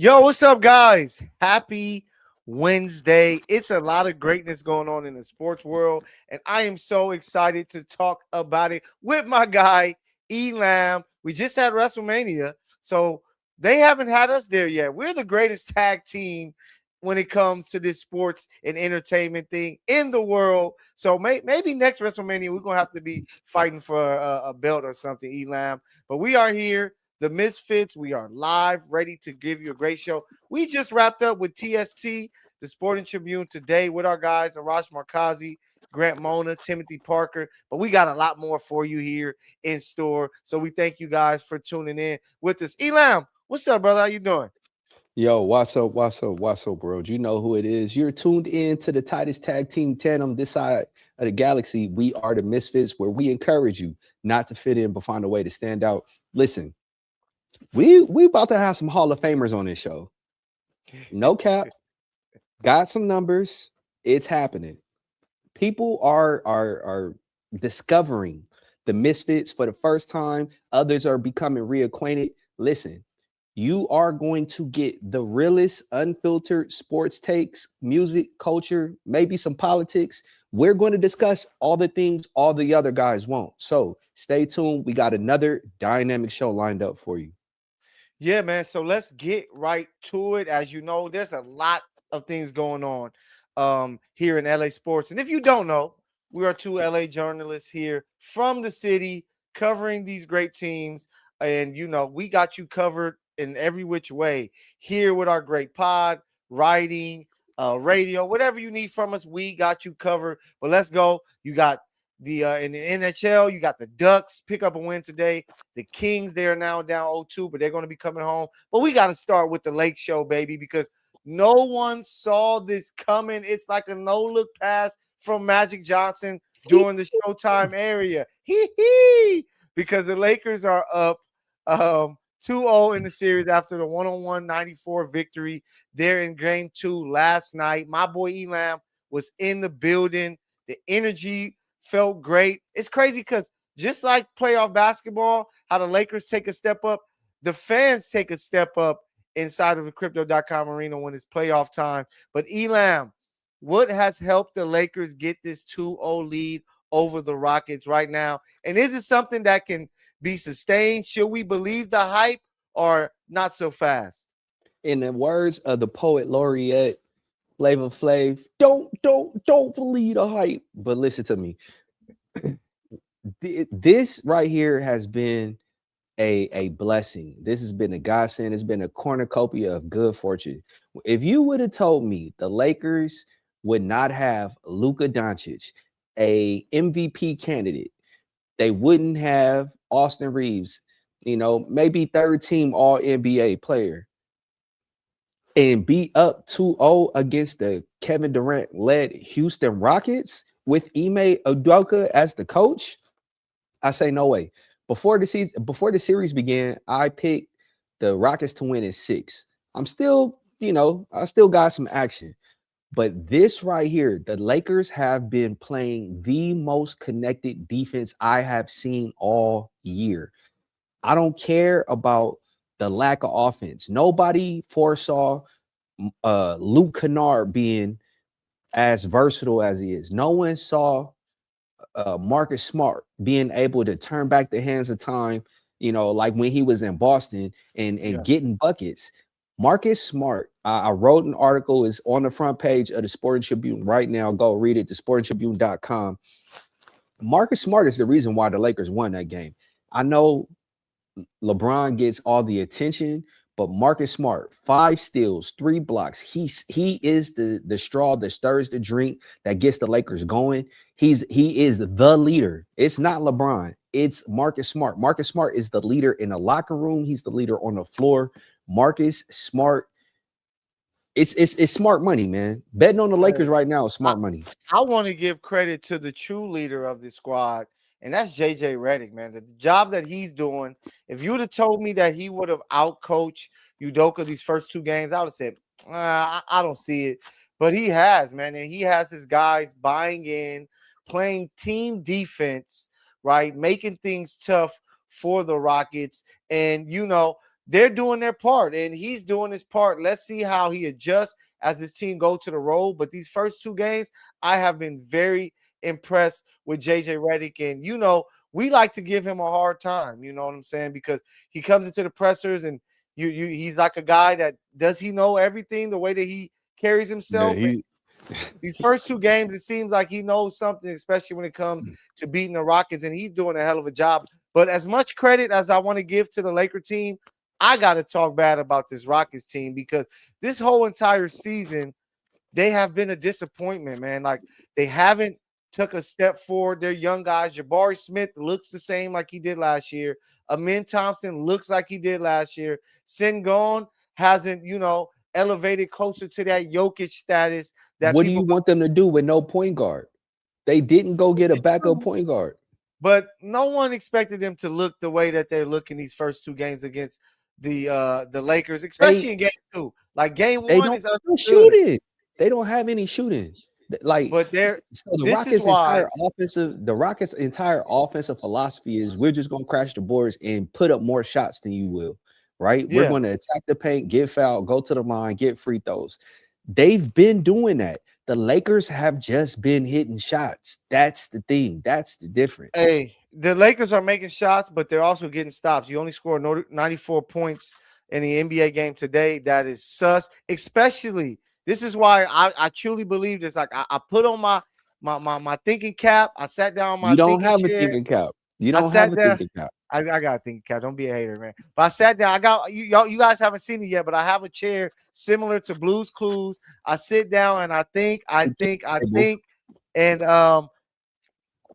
Yo, what's up, guys? Happy Wednesday. It's a lot of greatness going on in the sports world, and I am so excited to talk about it with my guy, Elam. We just had WrestleMania, so they haven't had us there yet. We're the greatest tag team when it comes to this sports and entertainment thing in the world. So maybe next WrestleMania, we're going to have to be fighting for a belt or something, Elam. But we are here. The Misfits, we are live, ready to give you a great show. We just wrapped up with TST, the Sporting Tribune, today with our guys, Arash Markazi, Grant Mona, Timothy Parker. But we got a lot more for you here in store. So we thank you guys for tuning in with us. Elam, what's up, brother? How you doing? Yo, what's up, bro? You know who it is. You're tuned in to the tightest tag team tandem this side of the galaxy. We are the Misfits, where we encourage you not to fit in, but find a way to stand out. Listen, we about to have some Hall of Famers on this show. No cap, got some numbers. It's happening. People are discovering the Misfits for the first time. Others are becoming reacquainted. Listen, you are going to get the realest, unfiltered sports takes, music, culture, maybe some politics. We're going to discuss all the things all the other guys won't. So stay tuned. We got another dynamic show lined up for you. Yeah, man. So let's get right to it. As you know, there's a lot of things going on here in LA sports. And if you don't know, we are two LA journalists here from the city covering these great teams. And, we got you covered in every which way here with our great pod, writing, radio, whatever you need from us, we got you covered. But let's go. You got in the NHL, you got the Ducks pick up a win today. The Kings, they are now down 0-2, but they're going to be coming home. But we got to start with the Lake Show, baby, because no one saw this coming. It's like a no-look pass from Magic Johnson during the Showtime area. Hee. Because the Lakers are up 2-0 in the series after the 101 94 victory there in game 2 last night. My boy Elam was in the building. The energy felt great. It's crazy because just like playoff basketball, how the Lakers take a step up, the fans take a step up inside of the crypto.com arena when it's playoff time. But Elam, what has helped the Lakers get this 2-0 lead over the Rockets right now? And is it something that can be sustained? Should we believe the hype or not so fast? In the words of the poet laureate, Flavor Flav, don't believe the hype. But listen to me. This right here has been a blessing. This has been a godsend. It's been a cornucopia of good fortune. If you would have told me the Lakers would not have Luka Doncic, a MVP candidate, they wouldn't have Austin Reeves, maybe third team all NBA player, and be up 2-0 against the Kevin Durant led Houston Rockets with Ime Udoka as the coach, I say no way. Before the series began, I picked the Rockets to win in 6. I'm still, I still got some action. But this right here, the Lakers have been playing the most connected defense I have seen all year. I don't care about the lack of offense. Nobody foresaw Luke Kennard being as versatile as he is. No one saw Marcus Smart being able to turn back the hands of time, like when he was in Boston and getting buckets. Marcus Smart, I wrote an article, is on the front page of the Sporting Tribune right now. Go read it, thesportingtribune.com. Marcus Smart is the reason why the Lakers won that game. I know LeBron gets all the attention, but Marcus Smart, 5 steals, 3 blocks. He is the straw that stirs the drink that gets the Lakers going. He is the leader. It's not LeBron. It's Marcus Smart. Marcus Smart is the leader in the locker room. He's the leader on the floor. Marcus Smart. It's smart money, man. Betting on the Lakers right now is smart money. I want to give credit to the true leader of the squad, and that's JJ Redick, man. The job that he's doing. If you would have told me that he would have outcoached Udoka these first 2 games, I would have said, I don't see it. But he has, man, and he has his guys buying in, playing team defense, right, making things tough for the Rockets. And, they're doing their part, and he's doing his part. Let's see how he adjusts as his team go to the road. But these first 2 games, I have been very impressed with JJ Redick, and we like to give him a hard time. You know what I'm saying? Because he comes into the pressers, and he's like a guy that does he know everything the way that he carries Yeah, himself. These first 2 games, it seems like he knows something, especially when it comes to beating the Rockets, and he's doing a hell of a job. But as much credit as I want to give to the Laker team, I got to talk bad about this Rockets team because this whole entire season, they have been a disappointment, man. Like, they haven't took a step forward. They're young guys. Jabari Smith looks the same like he did last year. Amin Thompson looks like he did last year. Sengun hasn't, elevated closer to that Jokic status that what do you want them to do with no point guard? They didn't go get a backup point guard. But no one expected them to look the way that they're looking these first 2 games against the Lakers, especially in game 2. Like, game 1 is shooting. They don't have any shooting. Like, but the Rockets' entire offensive philosophy is we're just gonna crash the boards and put up more shots than you will. Right? Yeah. We're going to attack the paint, get fouled, go to the line, get free throws. They've been doing that. The Lakers have just been hitting shots. That's the thing. That's the difference. Hey, the Lakers are making shots, but they're also getting stops. You only scored 94 points in the NBA game today. That is sus. Especially, this is why I truly believe this. Like, I put on my thinking cap. I sat down on my thinking chair. You don't have a thinking cap. You don't have a thinking cap. I got to think, Cat. Don't be a hater, man. But I sat down. I got you guys haven't seen it yet, but I have a chair similar to Blue's Clues. I sit down and I think. And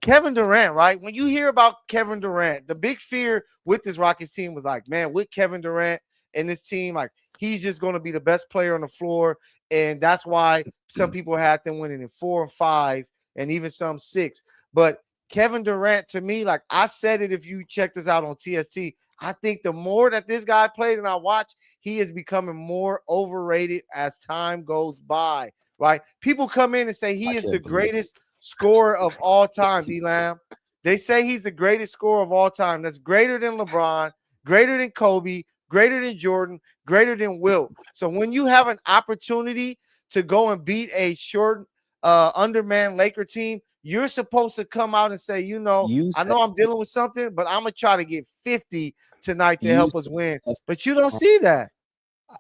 Kevin Durant, right? When you hear about Kevin Durant, the big fear with this Rockets team was like, man, with Kevin Durant and this team, like, he's just going to be the best player on the floor. And that's why some people had them winning in 4 and 5 and even some 6. But Kevin Durant, to me, like I said it, if you check this out on TST, I think the more that this guy plays and I watch, he is becoming more overrated as time goes by, right? People come in and say he is the greatest scorer of all time, D-Lam. They say he's the greatest scorer of all time. That's greater than LeBron, greater than Kobe, greater than Jordan, greater than Wilt. So when you have an opportunity to go and beat a short, undermanned Laker team, you're supposed to come out and say, I know I'm dealing with something, but I'm going to try to get 50 tonight to help us win. But you don't see that.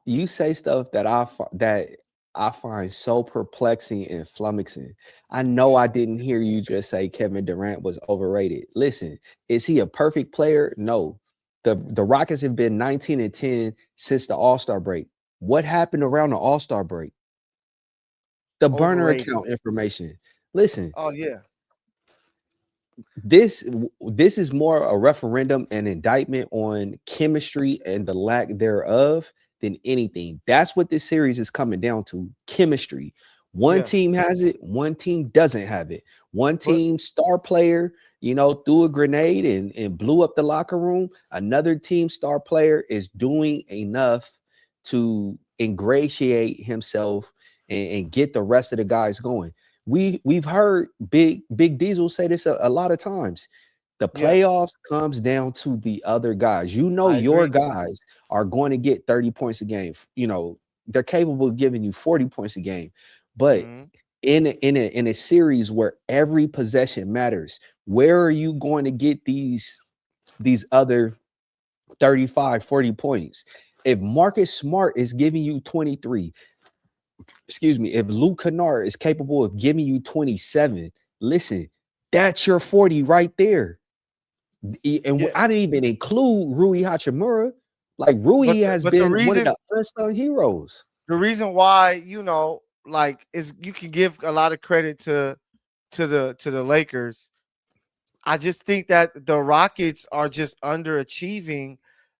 You say stuff that I find so perplexing and flummoxing. I know I didn't hear you just say Kevin Durant was overrated. Listen, is he a perfect player? No. The Rockets have been 19-10 since the All-Star break. What happened around the All-Star break? The burner account information. Listen. Oh, yeah. This is more a referendum and indictment on chemistry and the lack thereof than anything. That's what this series is coming down to. Chemistry. One team has it, one team doesn't have it. One team star player, threw a grenade and blew up the locker room. Another team star player is doing enough to ingratiate himself and get the rest of the guys going. We've heard Big Diesel say this a lot of times. The playoffs comes down to the other guys. Your guys are going to get 30 points a game. They're capable of giving you 40 points a game. But in a series where every possession matters, where are you going to get these other 35, 40 points? If Marcus Smart is giving you 23, if Luke Kennard is capable of giving you 27, listen, that's your 40 right there. And I didn't even include Rui Hachimura. Like, Rui has been one of the unsung heroes. The reason why, is you can give a lot of credit to the Lakers. I just think that the Rockets are just underachieving.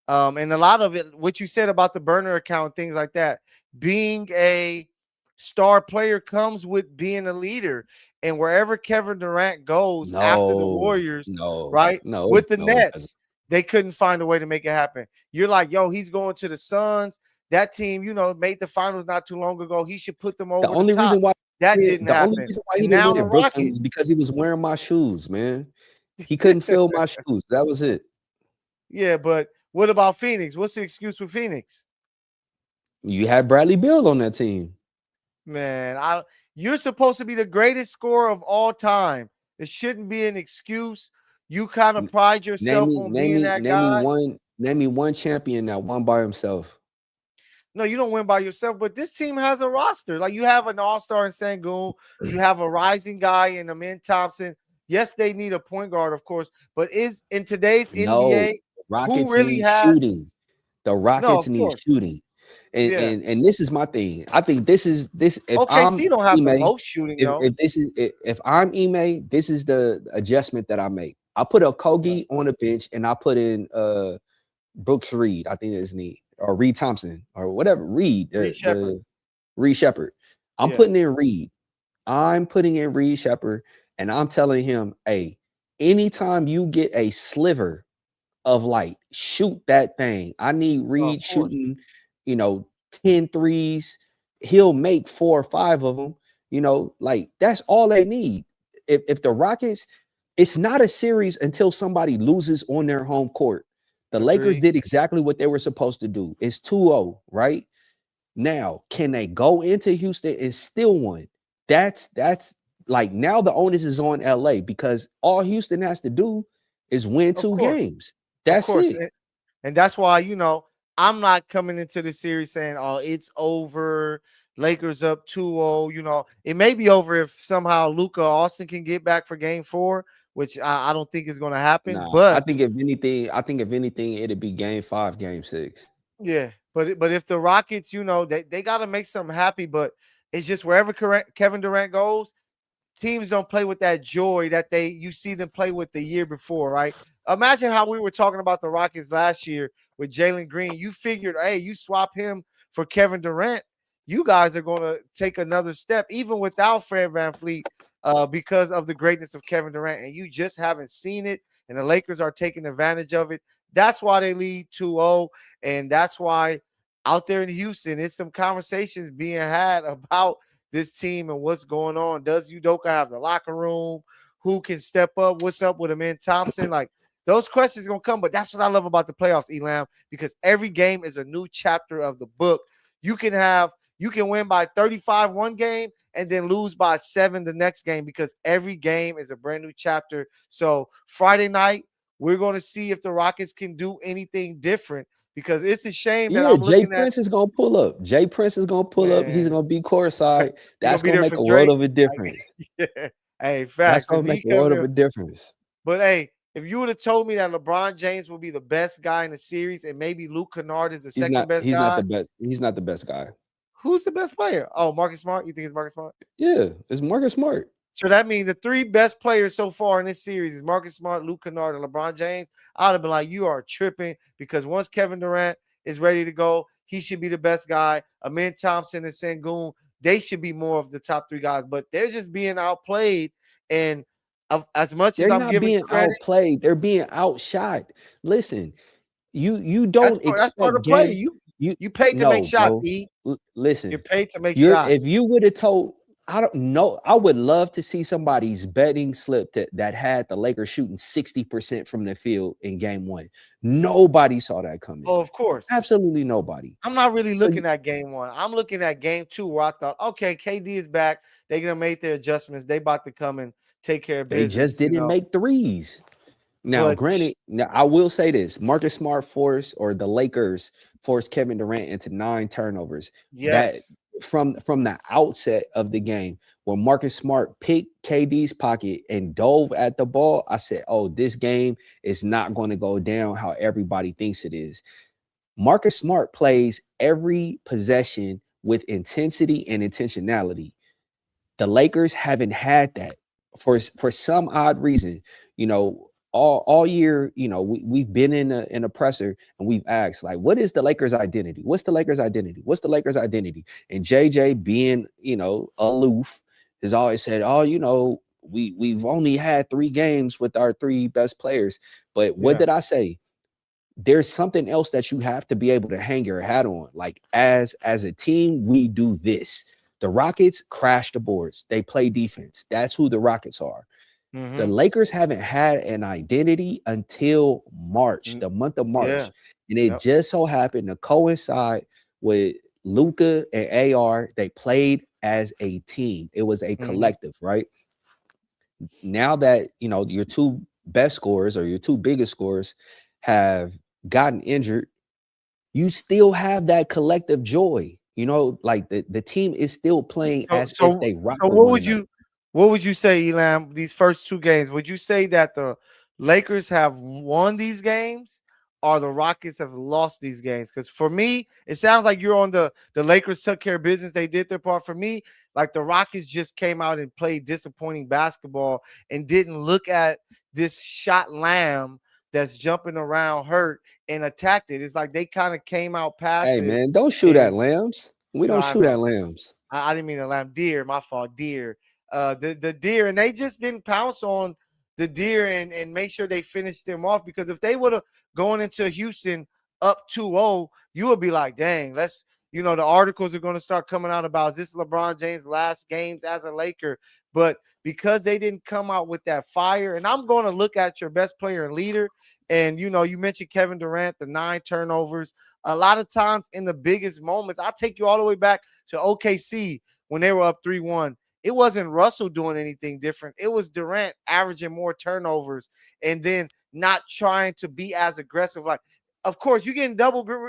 And a lot of it, what you said about the burner account, things like that, being a star player comes with being a leader. And wherever Kevin Durant goes after the Warriors, with the Nets, they couldn't find a way to make it happen. You're like, he's going to the Suns. That team, made the finals not too long ago. He should put them over the top. Reason why that didn't happen. The only reason why he didn't win in Brooklyn was because he was wearing my shoes, man. He couldn't fill my shoes. That was it. Yeah, but What about Phoenix? What's the excuse for Phoenix? You had Bradley Beal on that team. Man, you're supposed to be the greatest scorer of all time. It shouldn't be an excuse. You kind of pride Name yourself me, on name being me, that name me guy. one, name me one champion that won by himself. No, you don't win by yourself, but this team has a roster. Like you have an all-star in Sengun, you have a rising guy in Amin Thompson. Yes, they need a point guard, of course, but is in today's No, NBA, who Rockets really need has shooting. The no, Rockets of need course. shooting. And, Yeah. and this is my thing. I think this is this. If I'm OKC don't have the Ime, most shooting though. if this is if I'm Ime, this is the adjustment that I make. I put a Kogi on the bench and I put in Brooks Reed. I think it's neat, or Reed Thompson or whatever. Reed, Reed Shepard. the Reed Shepard. I'm Yeah. putting in Reed. I'm putting in Reed Shepard, and I'm telling him, hey, anytime you get a sliver of light, shoot that thing. I need No, of Reed course. shooting, 10 threes. He'll make 4 or 5 of them. Like that's all they need. If the Rockets, it's not a series until somebody loses on their home court. The Lakers Agree. did exactly what they were supposed to do. It's 2-0, right? Now, can they go into Houston and still win? That's like now the onus is on LA because all Houston has to do is win Of 2 course. games. Of That's course. it. And that's why, I'm not coming into the series saying, oh, it's over. Lakers up 2-0. It may be over if somehow Luka Austin can get back for game 4, which I don't think is going to happen. Nah, I But think if anything, it'd be game 5, game 6. yeah, but if the Rockets, they got to make something happy. But it's just wherever Kevin Durant goes, teams don't play with that joy that you see them play with the year before, right? Imagine how we were talking about the Rockets last year with Jalen Green. You figured, hey, you swap him for Kevin Durant, you guys are going to take another step, even without Fred VanVleet, because of the greatness of Kevin Durant. And you just haven't seen it, and the Lakers are taking advantage of it. That's why they lead 2-0, and that's why out there in Houston, it's some conversations being had about this team and what's going on. Does Udoka have the locker room? Who can step up? What's up with Amin Thompson? Like those questions gonna come, but that's what I love about the playoffs, Elam, because every game is a new chapter of the book. You can win by 35 one game and then lose by 7 the next game because every game is a brand new chapter. So Friday night, we're going to see if the Rockets can do anything different because it's a shame that Yeah, I'm Jay looking at, Prince is gonna pull up. Jay Prince is gonna pull up. He's man, gonna be courtside. you're going That's to be gonna there make for a world Drake. of a difference. Yeah. Hey, That's facts. gonna If make he a come world of here, a difference. but hey, if you would have told me that LeBron James will be the best guy in the series and maybe Luke Kennard is the He's second not. best He's not guy, the best. He's not the best guy. who's the best player? Oh, Marcus Smart. You think it's Marcus Smart? Yeah, it's Marcus Smart. So that means the 3 best players so far in this series is Marcus Smart, Luke Kennard, and LeBron James. I would have been like, you are tripping because once Kevin Durant is ready to go, he should be the best guy. Amin Thompson and Sengun, they should be more of the top 3 guys, but they're just being outplayed. And as much as They're I'm not giving being credit, outplayed. They're being outshot. Listen, you that's don't part expect of play. game. You paid to make No, shots, bro. E. You're Listen, paid to make you're shots. if you would have told, I don't know. I would love to see somebody's betting slip that had the Lakers shooting 60% from the field in game 1. Nobody saw that coming. Oh, of course. Absolutely nobody. I'm not really So looking at game 1. I'm looking at game 2 where I thought, okay, KD is back. They're gonna make their adjustments. They about to come and take care of they just business. didn't make threes. Now, But granted, now I will say this: Marcus Smart forced, or the Lakers forced Kevin Durant into 9 turnovers. That yes, from the outset of the game, when Marcus Smart picked KD's pocket and dove at the ball, I said, "Oh, this game is not going to go down how everybody thinks it is." Marcus Smart plays every possession with intensity and intentionality. The Lakers haven't had that for some odd reason. All year, we've been in a presser and we've asked, like, what is the Lakers identity? What's the Lakers identity? What's the Lakers identity? And JJ, being aloof, has always said, oh, we've only had 3 games with our 3 best players. But what yeah, did I say? There's something else that you have to be able to hang your hat on. Like, as a team, we do this. The Rockets crash the boards. They play defense. That's who the Rockets are. The mm-hmm. Lakers haven't had an identity until March, the month of Yeah, March. and it Yep. just so happened to coincide with Luca and AR. They played as a team. It was a Hmm. collective, right? Now that your two best scorers or your two biggest scorers have gotten injured, you still have that collective joy. Like the team is still playing So as if so they rock so with one another. what would you say, Elam, these first two games? Would you say that the Lakers have won these games or the Rockets have lost these games? Because for me, it sounds like you're on the Lakers took care of business. They did their part. For me, like the Rockets just came out and played disappointing basketball and didn't look at this shot lamb that's jumping around hurt and attacked it. It's like they kind of came out Hey passive man, don't shoot at and lambs. We no, don't I shoot know. at lambs. I didn't mean to lamb, deer. My fault, deer. The deer, and they just didn't pounce on the deer and make sure they finished them off. Because if they would have gone into Houston up 2-0, you would be like, dang, the articles are going to start coming out about is this LeBron James' last games as a Laker. But because they didn't come out with that fire, and I'm going to look at your best player and leader. And you mentioned Kevin Durant, the 9 turnovers. A lot of times in the biggest moments, I'll take you all the way back to OKC when they were up 3-1. It wasn't Russell doing anything different. It was Durant averaging more turnovers and then not trying to be as aggressive. Like, of course, you can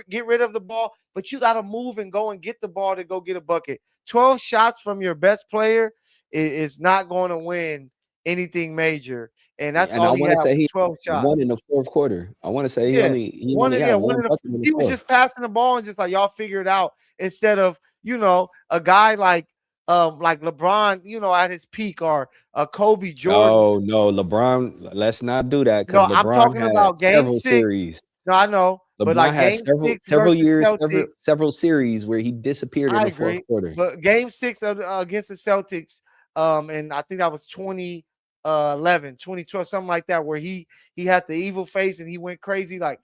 get rid of the ball, but you got to move and go and get the ball to go get a bucket. 12 shots from your best player is not going to win anything major. And that's And I all he want to had say was he 12 won in shots. the fourth quarter. I want to say he Yeah. only he only had One one in the bucket in the he was fourth. just passing the ball and just like y'all figure it out instead of, a guy like LeBron, at his peak or Kobe Jordan. No, no, LeBron. Let's not do that because No, I'm LeBron talking had about game several 6. series. No, I know, but LeBron like had game several 6 several versus years, several Celtics, several series where he disappeared in I the fourth agree. quarter. But game 6 against the Celtics, and I think that was 2011, 2012, something like that, where he had the evil face and he went crazy. Like,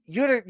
you're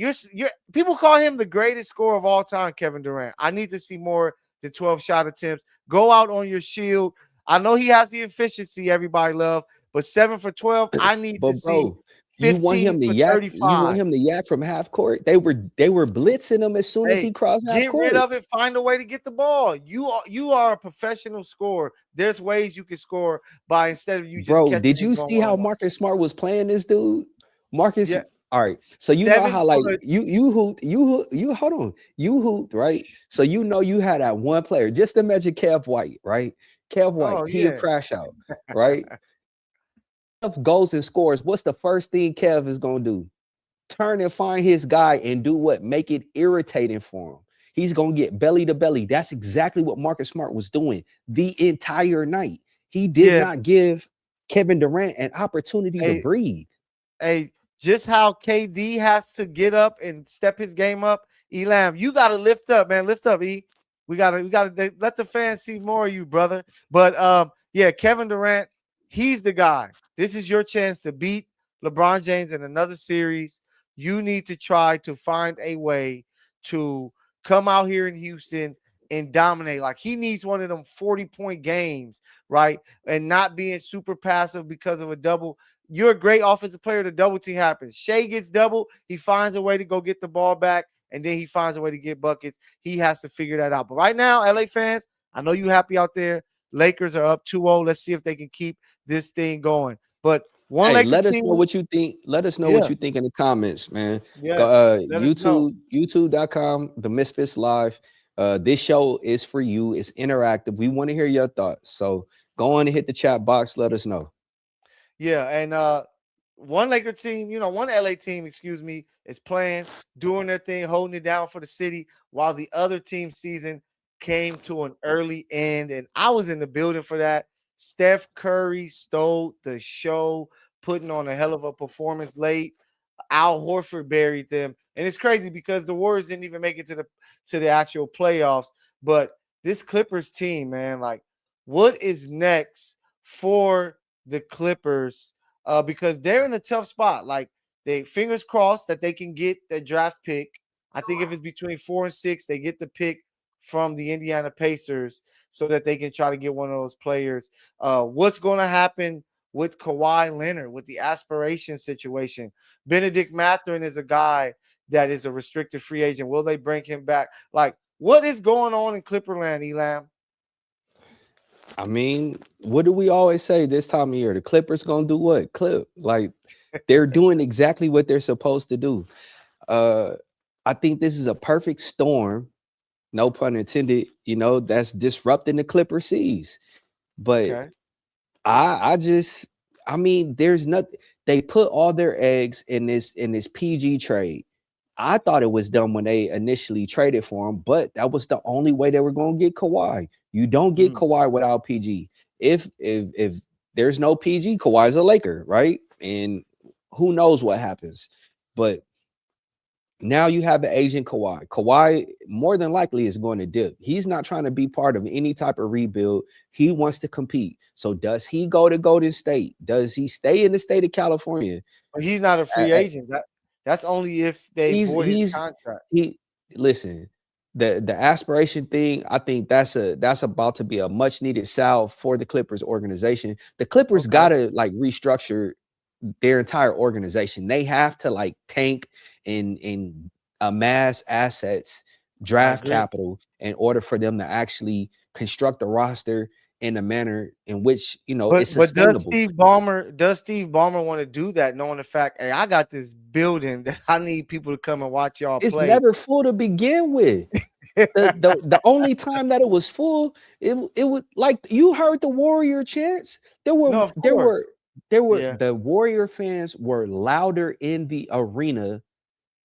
people call him the greatest scorer of all time, Kevin Durant. I need to see more than 12 shot attempts. Go out on your shield. I know he has the efficiency everybody love, but 7 for 12, I need to But see bro, you want 15 him to for yak? You want 35. him to yak from half court? They were blitzing him as soon as he Hey, crossed half get rid court. of it. Find a way to get the ball. You are a professional scorer. There's ways you can score by instead of you just Bro, catching did and you going see one how on one. Marcus Smart was playing this dude? Marcus, Yeah, all right. So you know 7 how like foot. you hold on. You hooped, right? So you had that one player. Just imagine Kev White, right? Kev White, Oh he'll yeah. crash out, right? Kev goes and scores. What's the first thing Kev is gonna do? Turn and find his guy and do what? Make it irritating for him. He's gonna get belly to belly. That's exactly what Marcus Smart was doing the entire night. He did Yeah. not give Kevin Durant an opportunity to Hey, breathe. hey, just how KD has to get up and step his game up. Elam, you gotta lift up, man. Lift up, E. We gotta let the fans see more of you, brother. But yeah, Kevin Durant, he's the guy. This is your chance to beat LeBron James in another series. You need to try to find a way to come out here in Houston and dominate. Like, he needs one of them 40-point games, right? And not being super passive because of a double. You're a great offensive player. The double team happens. Shea gets double. He finds a way to go get the ball back, and then he finds a way to get buckets. He has to figure that out. But right now, LA fans, I know you happy out there. Lakers are up 2-0. Let's see if they can keep this thing going. But one Hey, Laker let us know team, what you think. Let us know what yeah, you think in the comments, man. Go yes. Let us know. YouTube.com, The Misfits Live. This show is for you. It's interactive. We want to hear your thoughts. So go on and hit the chat box. Let us know. Yeah, and one Laker team, one LA team, excuse me, is playing, doing their thing, holding it down for the city, while the other team season came to an early end. And I was in the building for that. Steph Curry stole the show, putting on a hell of a performance late. Al Horford buried them. And it's crazy because the Warriors didn't even make it to the actual playoffs. But this Clippers team, man, like, what is next for the Clippers? Because they're in a tough spot. Like, they fingers crossed that they can get the draft pick. I think if it's between 4 and 6, they get the pick from the Indiana Pacers so that they can try to get one of those players. What's going to happen with Kawhi Leonard with the aspiration situation? Benedict Mathurin is a guy that is a restricted free agent? Will they bring him back? Like, what is going on in Clipperland, Elam? I mean, what do we always say this time of year? The Clippers gonna do what? Clip. Like they're doing exactly what they're supposed to do. Uh I think this is a perfect storm, no pun intended, that's disrupting the Clipper seas. But Okay. I just I mean, there's nothing. They put all their eggs in this PG trade. I thought it was done when they initially traded for him, but that was the only way they were going to get Kawhi. You don't get Mm. Kawhi without PG. If there's no PG, Kawhi's a Laker, right? And who knows what happens. But now you have the Asian Kawhi. Kawhi more than likely is going to dip. He's not trying to be part of any type of rebuild. He wants to compete. So does he go to Golden State? Does he stay in the state of California? But he's not a free agent. That's only if they void his He's contract. he listen, the aspiration thing, I think that's about to be a much needed salve for the Clippers organization. The Clippers Okay. gotta like restructure their entire organization. They have to like tank and amass assets, I draft agree. capital in order for them to actually construct a roster in a manner in which it's But sustainable. Does Steve Ballmer want to do that, knowing the fact, hey, I got this building that I need people to come and watch y'all It's play? never full to begin with. The only time that it was full, it was like you heard the Warrior chants. There No, were of there course. were there were Yeah. the Warrior fans were louder in the arena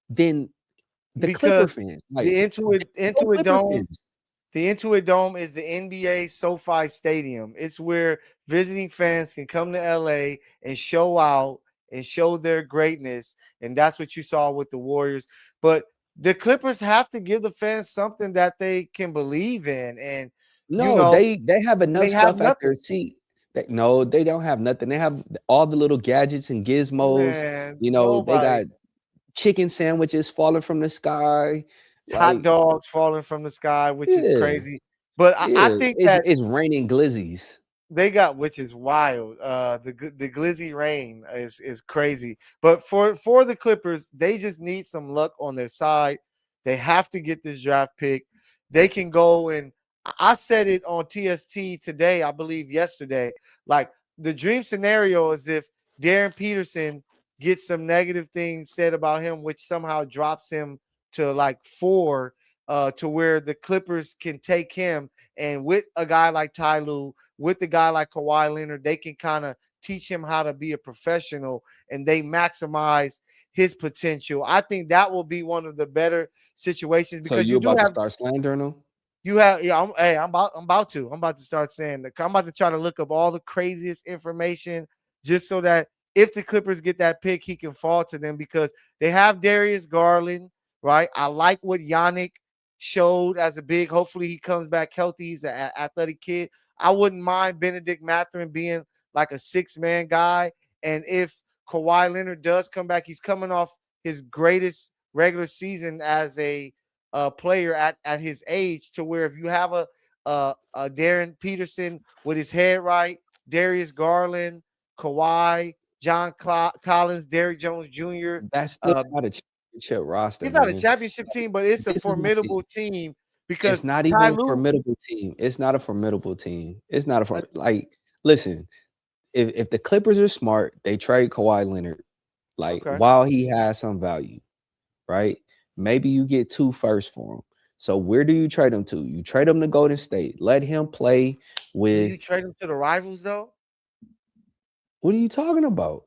than the Because Clipper fans. the Like no Intuit Clipper Dome, fans. the Intuit Dome is the NBA SoFi Stadium. It's where visiting fans can come to LA and show out and show their greatness. And that's what you saw with the Warriors. But the Clippers have to give the fans something that they can believe in. And, you No, know, they have and enough they have stuff at nothing. their seat. No, they don't have nothing. They have all the little gadgets and gizmos. Man, They nobody. got chicken sandwiches falling from the sky. Hot Like, dogs falling from the sky, which is yeah. crazy. But I Yeah, think it's that it's raining glizzies. they got, which is wild. The glizzy rain is crazy. But for the Clippers, they just need some luck on their side. They have to get this draft pick. They can go and I said it on TST today, I believe yesterday. Like the dream scenario is if Darren Peterson gets some negative things said about him, which somehow drops him to like 4, to where the Clippers can take him, and with a guy like Ty Lue, with a guy like Kawhi Leonard, they can kind of teach him how to be a professional and they maximize his potential. I think that will be one of the better situations So because you you do about to have start slandering them? you have yeah, I'm about to start saying that. I'm about to try to look up all the craziest information just so that if the Clippers get that pick, he can fall to them because they have Darius Garland, right? I like what Yannick showed as a big. Hopefully he comes back healthy. He's an athletic kid. I wouldn't mind Benedict Mathurin being like a 6-man guy. And if Kawhi Leonard does come back, he's coming off his greatest regular season as a player at his age, to where if you have a Darren Peterson with his head right, Darius Garland, Kawhi, John Collins, Derrick Jones Jr. That's still Uh, not a championship roster, it's not a man. championship team, but it's a This is the thing. formidable team It's because not Ty even a Lue, formidable team. It's not a formidable team. It's not a let's like. Listen, if the Clippers are smart, they trade Kawhi Leonard like okay. while he has some value, right? Maybe you get 2 firsts for him. So where do you trade him to? You trade him to Golden State. Let him play Do you with. trade him to the rivals though? What are you talking about?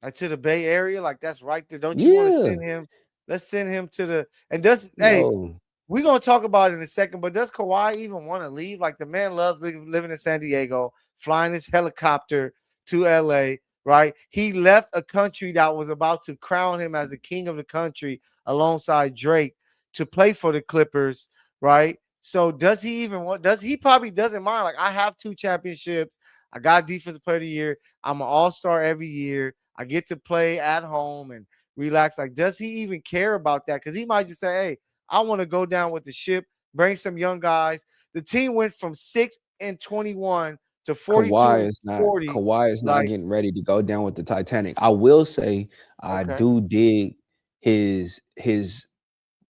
Like to the Bay Area, like that's right there. Don't you want to Yeah, send him? Let's send him to the and does hey, no. we're gonna talk about it in a second, but does Kawhi even want to leave? Like the man loves living in San Diego, flying his helicopter to LA, right? He left a country that was about to crown him as the king of the country alongside Drake to play for the Clippers, right? So does he even want, does he probably doesn't mind? Like, I have 2 championships, I got defensive player of the year, I'm an all-star every year, I get to play at home and relax. Like, does he even care about that? Because he might just say, hey, I want to go down with the ship, bring some young guys. The team went from 6-21 to 42 and 40. Kawhi is not Like, getting ready to go down with the Titanic. I will say I okay, do dig his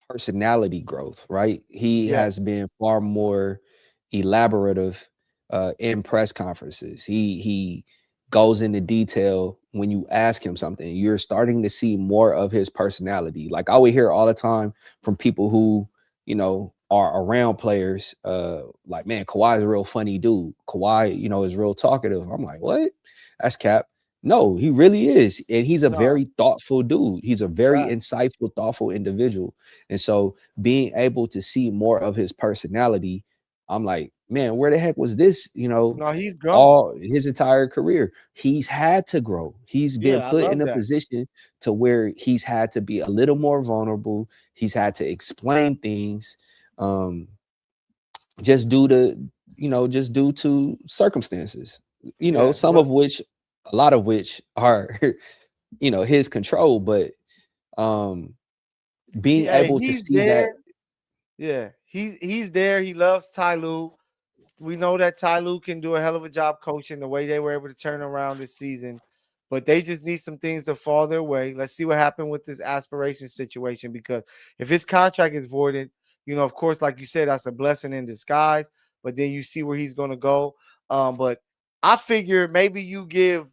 personality growth, right? He Yeah. has been far more elaborative in press conferences. He goes into detail when you ask him something. You're starting to see more of his personality. Like I would hear all the time from people who, are around players, like, man, Kawhi's a real funny dude. Kawhi, is real talkative. I'm like, what? That's cap. No, he really is. And he's a No, very thoughtful dude. He's a very fact. insightful, thoughtful individual. And so being able to see more of his personality, I'm like, man, where the heck was this, No, he's grown. all his entire career? He's had to grow. He's been Yeah, I put in love a that. position to where he's had to be a little more vulnerable. He's had to explain things, um, just due to, just due to circumstances, Yeah, some but of which, a lot of which are, his control, but um being able to he's see that. there. Yeah, he's there. He loves Ty Lue. We know that Ty Lue can do a hell of a job coaching the way they were able to turn around this season, but they just need some things to fall their way. Let's see what happened with this aspiration situation, because if his contract is voided, of course, like you said, that's a blessing in disguise. But then you see where he's going to go. But I figure maybe you give,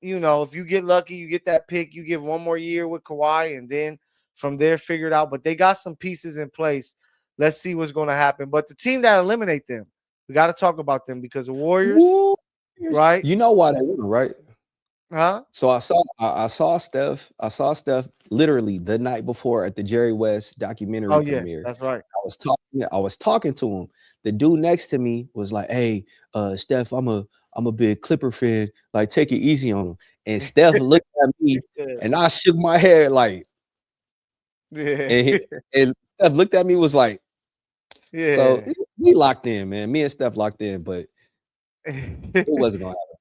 if you get lucky, you get that pick, you give one more year with Kawhi, and then from there figure it out. But they got some pieces in place. Let's see what's going to happen. But the team that eliminate them, we got to talk about them, because the Warriors, Woo! right? You know why they won, right? Huh? So I saw Steph literally the night before at the Jerry West Oh documentary yeah, premiere. that's right. I was talking to him. The dude next to me was like, "Hey, Steph, I'm a big Clipper fan. Like, take it easy on him." And Steph looked at me, and I shook my head like, Yeah, and, and Steph looked at me, was like, so yeah. we locked in, man. Me and Steph locked in, but it wasn't gonna happen.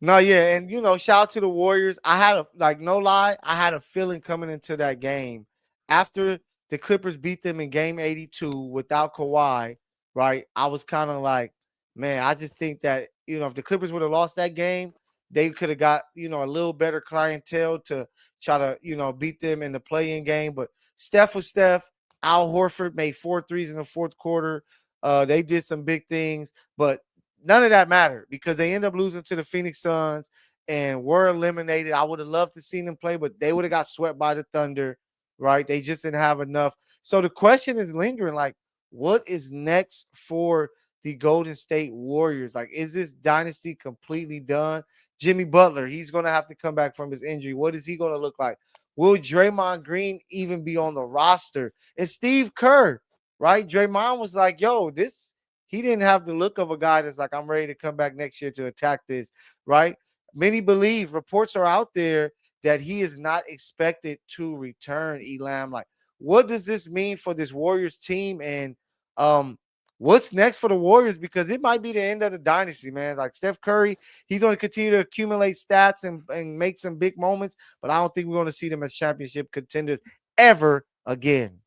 No, yeah, and shout out to the Warriors. I had no lie, I had a feeling coming into that game after the Clippers beat them in game 82 without Kawhi, right? I was kind of like, man, I just think that, if the Clippers would have lost that game, they could have got, a little better clientele to try to, beat them in the play-in game. But Steph was Steph. Al Horford made 4 threes in the fourth quarter. They did some big things, but none of that mattered because they end up losing to the Phoenix Suns and were eliminated. I would have loved to see them play, but they would have got swept by the Thunder, right? They just didn't have enough. So the question is lingering, like, what is next for the Golden State Warriors? Like, is this dynasty completely done? Jimmy Butler, he's going to have to come back from his injury. What is he going to look like? Will Draymond Green even be on the roster? And Steve Kerr, right? Draymond was like, yo, he didn't have the look of a guy that's like, I'm ready to come back next year to attack this, right? Many believe, reports are out there that he is not expected to return, Elam. Like, what does this mean for this Warriors team? And um, what's next for the Warriors? Because it might be the end of the dynasty, man. Like Steph Curry, he's going to continue to accumulate stats and make some big moments, but I don't think we're going to see them as championship contenders ever again.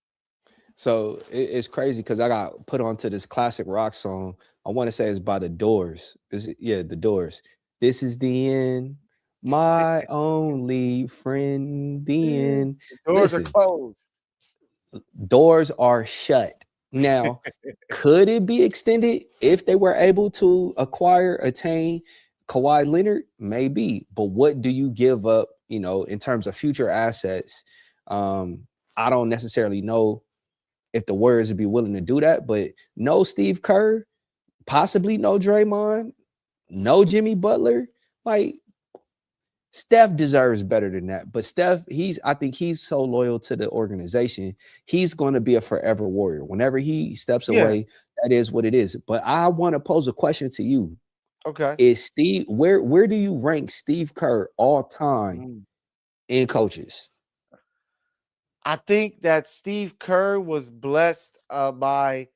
So it's crazy because I got put onto this classic rock song. I want to say it's by the Doors. Yeah, the Doors. This is the end, my only friend. The The end. doors are Listen, closed. doors are shut. Now, could it be extended if they were able to attain Kawhi Leonard? Maybe. But what do you give up, in terms of future assets? I don't necessarily know if the Warriors would be willing to do that, but no Steve Kerr, possibly no Draymond, no Jimmy Butler. Like, Steph deserves better than that. But Steph, I think he's so loyal to the organization. He's going to be a forever Warrior. Whenever he steps Yeah. away, that is what it is. But I want to pose a question to you. Okay. Is Steve, where do you rank Steve Kerr all time Mm. in coaches? I think that Steve Kerr was blessed by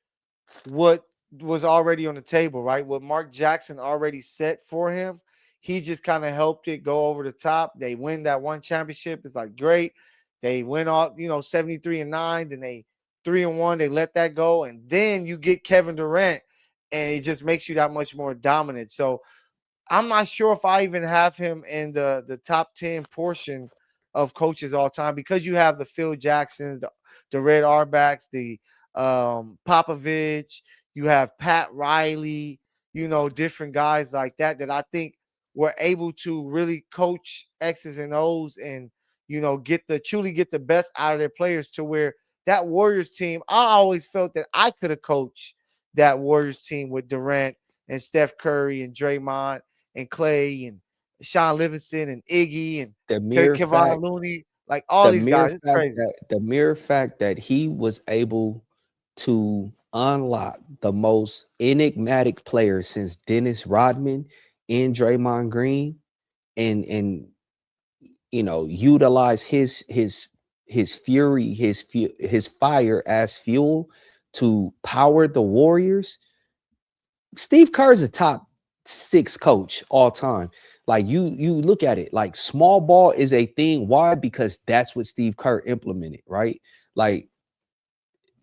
what was already on the table, right? What Mark Jackson already set for him. He just kind of helped it go over the top. They win that one championship. It's like great. They went all, 73-9, then they 3-1. They let that go. And then you get Kevin Durant, and it just makes you that much more dominant. So I'm not sure if I even have him in the top 10 portion of coaches all time because you have the Phil Jacksons, the Red Auerbachs, the Popovich, you have Pat Riley, different guys like that I think were able to really coach X's and O's and truly get the best out of their players to where that Warriors team, I always felt that I could have coached that Warriors team with Durant and Steph Curry and Draymond and Clay and Sean Livingston and Iggy and The mere Kevon fact, Looney, like all these guys. It's crazy. the mere fact that he was able to unlock the most enigmatic player since Dennis Rodman and Draymond Green, and utilize his fury, his fire as fuel to power the Warriors. Steve Kerr is a top 6 coach all time. Like you look at it, like small ball is a thing. Why? Because that's what Steve Kerr implemented, right? Like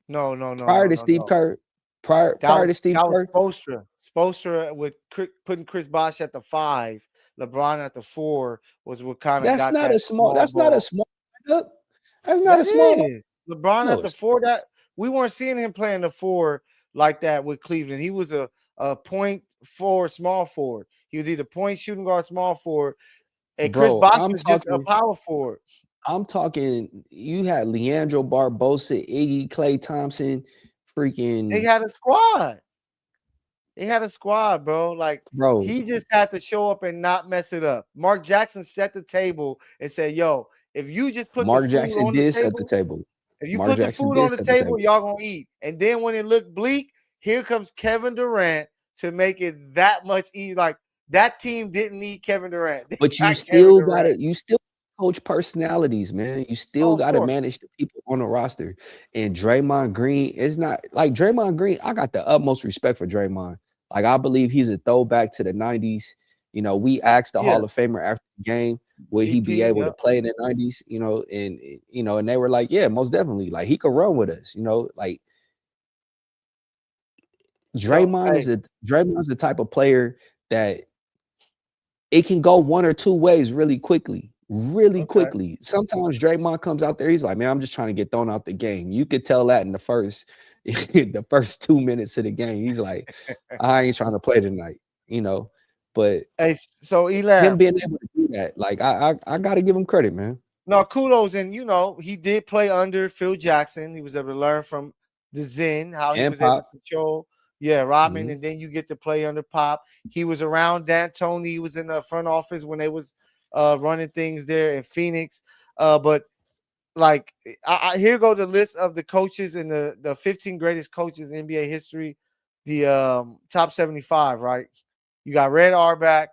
no, prior to Steve Kerr, prior to Steve Kerr, Spoelstra with putting Chris Bosh at the 5, LeBron at the 4 was what kind of that's got not that a small. That's ball. not a small. That's not That a small. is. LeBron No, at the 4. That we weren't seeing him playing the 4 like that with Cleveland. He was a point forward, small forward. He was either point, shooting guard, small forward, and Chris bro. Bosh was just a power forward. I'm talking. You had Leandro Barbosa, Iggy, Klay Thompson, freaking. They had a squad. They had a squad, bro. Like, bro, he just had to show up and not mess it up. Mark Jackson set the table and said, "Yo, if you just put Mark the food Jackson on did the table, set the table. if you Mark put Jackson the food did on the set table, y'all gonna eat." And then when it looked bleak, here comes Kevin Durant to make it that much easier. Like, that team didn't need Kevin Durant. But you still got it. You still coach personalities, man. You still got to manage the people on the roster. And Draymond Green is not like Draymond Green. I got the utmost respect for Draymond. Like, I believe he's a throwback to the 90s. We asked the Hall of Famer after the game, would he be able to play in the 90s? And they were like, yeah, most definitely. Like, he could run with us, like Draymond's the type of player that it can go one or two ways really quickly. Quickly. Sometimes Draymond comes out there, he's like, man, I'm just trying to get thrown out the game. You could tell that in the first 2 minutes of the game. He's like, I ain't trying to play tonight, But so Elam, him being able to do that, like I gotta give him credit, man. No, kudos. And he did play under Phil Jackson. He was able to learn from the Zen, how he was able to control Rodman, and then you get to play under Pop. He was around D'Antoni. He was in the front office when they was running things there in Phoenix. But like, here go the list of the coaches and the 15 greatest coaches in NBA history. The top 75, right? You got Red Auerbach,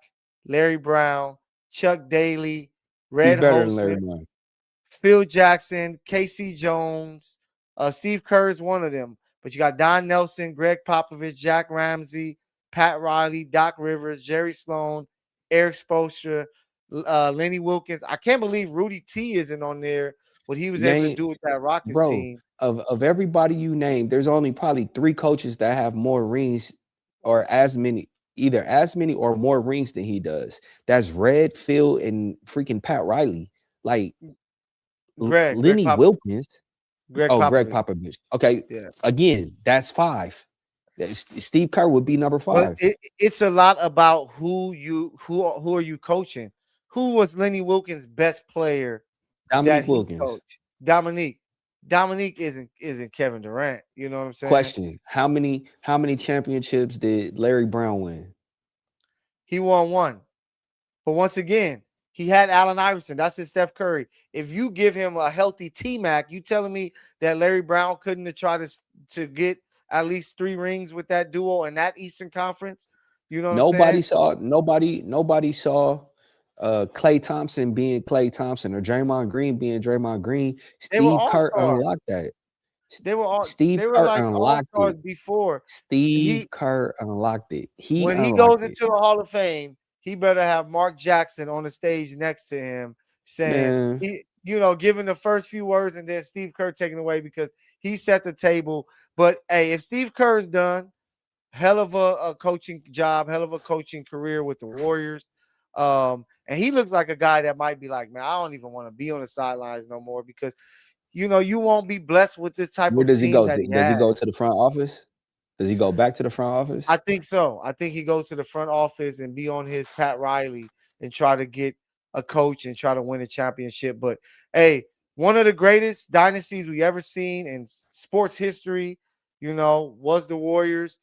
Larry Brown, Chuck Daly, Red Holzman, Phil Jackson, Casey Jones, Steve Kerr is one of them. But you got Don Nelson, Greg Popovich, Jack Ramsey, Pat Riley, Doc Rivers, Jerry Sloan, Eric Spoelstra, Lenny Wilkins. I can't believe Rudy T isn't on there. What he was able to do with that Rockets team. Of everybody you named, there's only probably 3 coaches that have more rings or either as many or more rings than he does. That's Red, Phil, and freaking Pat Riley. Like Lenny Wilkins. Greg Popovich. Okay. Yeah. Again, that's 5. Steve Kerr would be number 5. But it's a lot about who are you coaching? Who was Lenny Wilkins' best player? Dominique Wilkins. Coached? Dominique isn't Kevin Durant. You know what I'm saying? Question: How many championships did Larry Brown win? He won 1. But once again, he had Allen Iverson. That's his Steph Curry. If you give him a healthy T-Mac, you telling me that Larry Brown couldn't have tried to get at least 3 rings with that duo in that Eastern Conference? You know what I'm saying? Nobody saw Klay Thompson being Klay Thompson or Draymond Green being Draymond Green. Steve Kerr unlocked that. They were all Steve Kerr unlocked it before. Steve Kerr unlocked it. When he goes into the Hall of Fame, he better have Mark Jackson on the stage next to him saying, giving the first few words and then Steve Kerr taking away because he set the table. But hey, if Steve Kerr's done, hell of a coaching job, hell of a coaching career with the Warriors. And he looks like a guy that might be like, man, I don't even want to be on the sidelines no more because you won't be blessed with this type Where of does he team go? that he Does he had. go to the front office? Does he go back to the front I office? think so. I think he goes to the front office and be on his Pat Riley and try to get a coach and try to win a championship. But hey, one of the greatest dynasties we ever seen in sports history, was the Warriors.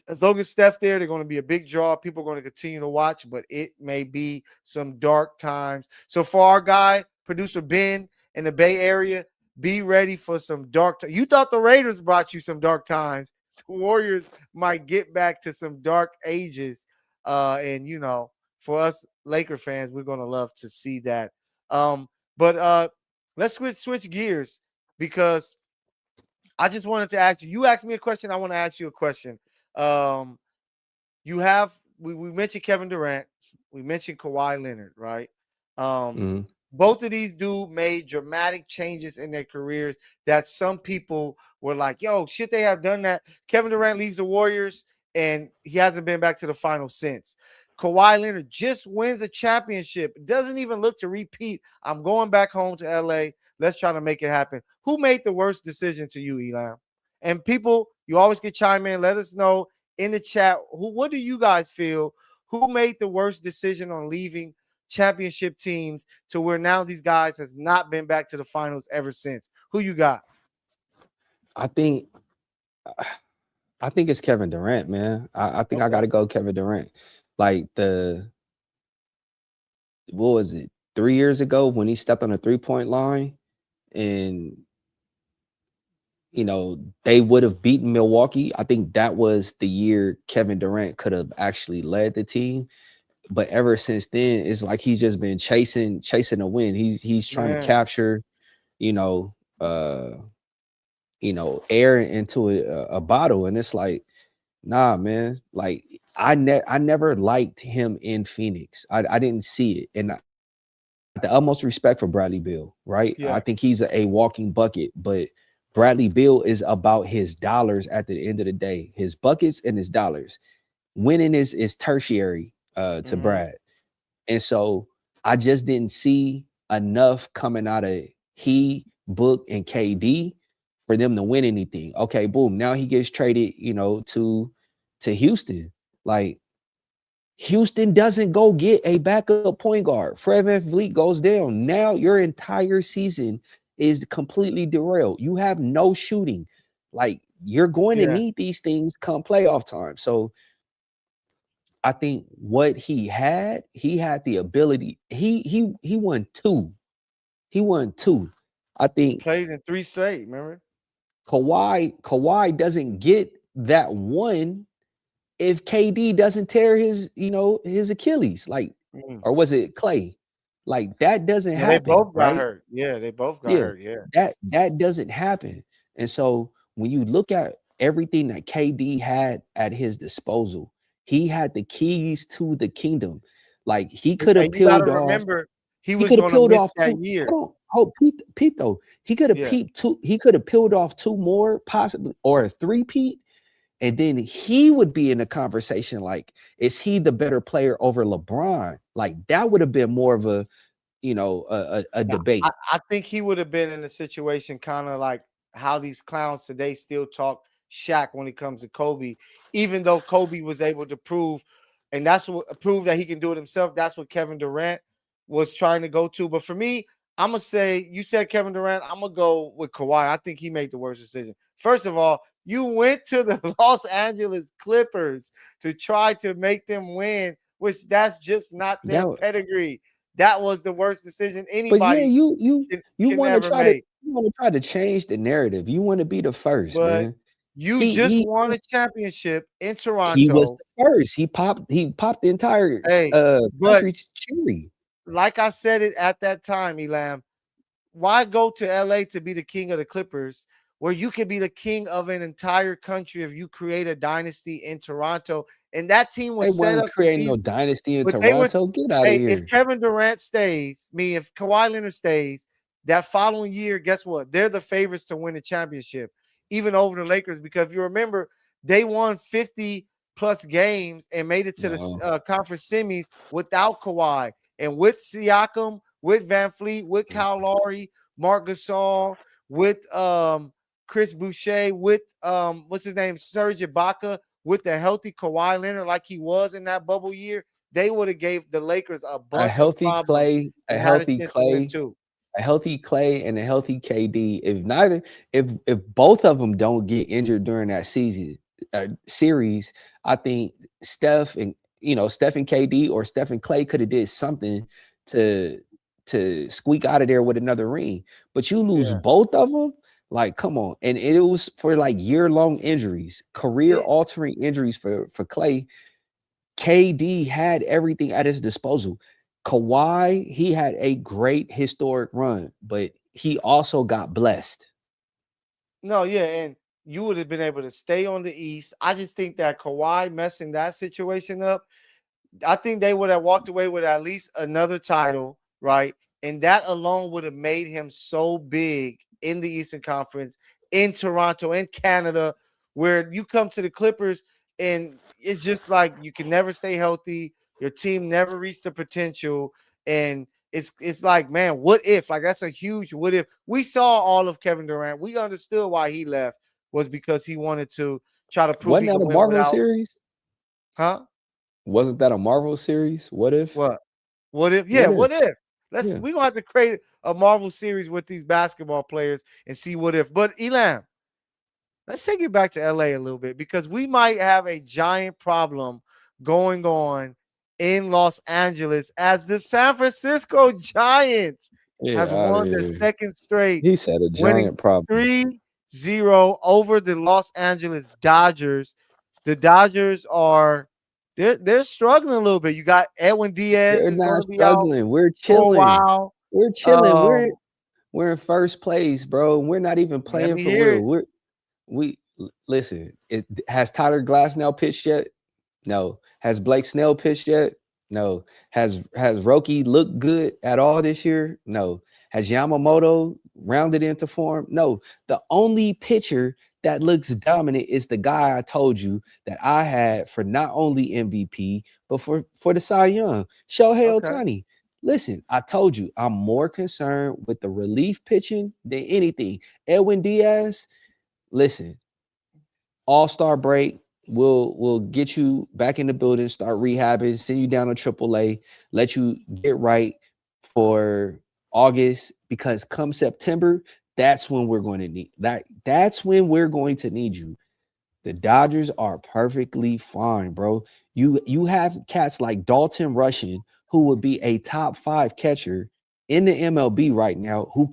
As long as Steph there, they're going to be a big draw. People are going to continue to watch, but it may be some dark times. So for our guy, producer Ben in the Bay Area, be ready for some dark times. You thought the Raiders brought you some dark times. The Warriors might get back to some dark ages. And for us Laker fans, we're going to love to see that. But let's switch gears because I just wanted to ask you. You asked me a question. I want to ask you a question. Um, you have we mentioned Kevin Durant, we mentioned Kawhi Leonard, right? Um, Mhm. both of these dudes made dramatic changes in their careers that some people were like, "Yo, should they have done that?" Kevin Durant leaves the Warriors, and he hasn't been back to the final since. Kawhi Leonard just wins a championship, doesn't even look to repeat. I'm going back home to LA. Let's try to make it happen. Who made the worst decision to you, Elam? And people, you always can chime in. Let us know in the chat. What do you guys feel? Who made the worst decision on leaving championship teams to where now these guys has not been back to the finals ever since? Who you got? I think I think it's Kevin Durant, man. I think I Okay. got to go Kevin Durant. Like what was it? 3 years ago when he stepped on a 3-point line and they would have beaten Milwaukee. I think that was the year Kevin Durant could have actually led the team. But ever since then, it's like he's just been chasing a win. He's trying to Man. capture, you know, air into a bottle, and it's like, nah, man. Like I never liked him in Phoenix. I didn't see it, and the utmost respect for Bradley Beal, right? I Yeah. think he's a walking bucket, but Bradley Beal is about his dollars at the end of the day, his buckets and his dollars. Winning is tertiary to Mm-hmm. Brad. And so I just didn't see enough coming out of Book, and KD for them to win anything. Okay, boom. Now he gets traded, to Houston. Like Houston doesn't go get a backup point guard. Fred VanVleet goes down. Now your entire season is completely derailed. You have no shooting. Like you're going to Yeah. need these things come playoff time. So I think what he had the ability. He won two. He won two. I He think played in 3 straight, remember? Kawhi doesn't get that one if KD doesn't tear his Achilles, like, Mm. or was it Clay? Like that doesn't No, they happen, both got right? hurt. Yeah, they both got Yeah, hurt. Yeah. that doesn't happen. And so when you look at everything that KD had at his disposal, he had the keys to the kingdom. Like And you got to remember, he he was could have going to peeled miss off that two. year. Hold on, Pete though. Yeah. He could have peeled off two more, possibly, or a three-peat, and then he would be in a conversation like, is he the better player over LeBron? Like that would have been more of a Yeah, I, debate. I think he would have been in a situation kind of like how these clowns today still talk Shaq when it comes to Kobe, even though Kobe was able to prove, and that's what prove that he can do it himself. That's what Kevin Durant was trying to go to. But for me, I'm gonna say you said Kevin Durant. I'm gonna go with Kawhi. I think he made the worst decision. First of all, you went to the Los Angeles Clippers to try to make them win, which that's just not their That pedigree. That was the worst decision But yeah, anybody you can want to ever try to make. change the narrative. You want to be the first, But man. you He just he won a championship in he was Toronto. the first. He popped the entire Hey, but country's cherry. like I said it at that time, Elam, why go to LA to be the king of the Clippers where you could be the king of an entire country if you create a dynasty in Toronto? And that team They was set weren't up to creating be, no dynasty in but they were, Toronto. Get out of hey, if here. Kevin Durant stays, if Kawhi Leonard stays, that following year, guess what? They're the favorites to win the championship, even over the Lakers, because if you remember, they won 50 plus games and made it to the No. conference semis without Kawhi and with Siakam, with Van Fleet, with Kyle Lowry, Marc Gasol, with Chris Boucher, with what's his name, Serge Ibaka, with the healthy Kawhi Leonard like he was in that bubble year, they would have gave the Lakers a A bunch of healthy problems Clay, a and had a healthy chance to win Clay, too. a healthy Clay, and a healthy KD. If both of them don't get injured during that season series, I think Steph and KD or Steph and Clay could have did something to squeak out of there with another ring. But you lose Yeah. both of them, like come on. And it was for like year-long injuries, career-altering injuries for Clay. KD had everything at his disposal. Kawhi, he had a great historic run, but he also got blessed. No, yeah, and you would have been able to stay on the East. I just think that Kawhi messing that situation up, I think they would have walked away with at least another title, right? And that alone would have made him so big in the Eastern Conference, in Toronto, in Canada, where you come to the Clippers and it's just like you can never stay healthy. Your team never reached the potential. And it's like, man, what if? Like that's a huge what if. We saw all of Kevin Durant. We understood why he left was because he wanted to try to prove Wasn't he that could a win Marvel without, series? huh? Wasn't that a Marvel series? What if? What? What if? Yeah, What if? what if? Yeah. We gonna have to create a Marvel series with these basketball players and see what if. But Elam, let's take it back to LA a little bit because we might have a giant problem going on in Los Angeles as the San Francisco Giants Yeah, has out of won their here. second straight, He said a winning giant problem. 3-0 over the Los Angeles Dodgers. The Dodgers are they're struggling a little bit. You got Edwin Diaz They're is going not to be out struggling. We're for a chilling. while. We're chilling. Um, We're in first place, bro. We're not even Let playing me for hear real. it. Listen. It has Tyler Glasnow pitched yet? No. Has Blake Snell pitched yet? No. Has Roki looked good at all this year? No. Has Yamamoto rounded into form? No. The only pitcher that looks dominant is the guy I told you that I had for not only MVP but for the Cy Young, Shohei Okay. Ohtani. Listen, I told you I'm more concerned with the relief pitching than anything. Edwin Diaz, listen, all-star break. We'll get you back in the building, start rehabbing, send you down to AAA, let you get right for August because come September, that's when we're going to need that. That's when we're going to need you. The Dodgers are perfectly fine, bro. You have cats like Dalton Rushing, who would be a top 5 catcher in the MLB right now, who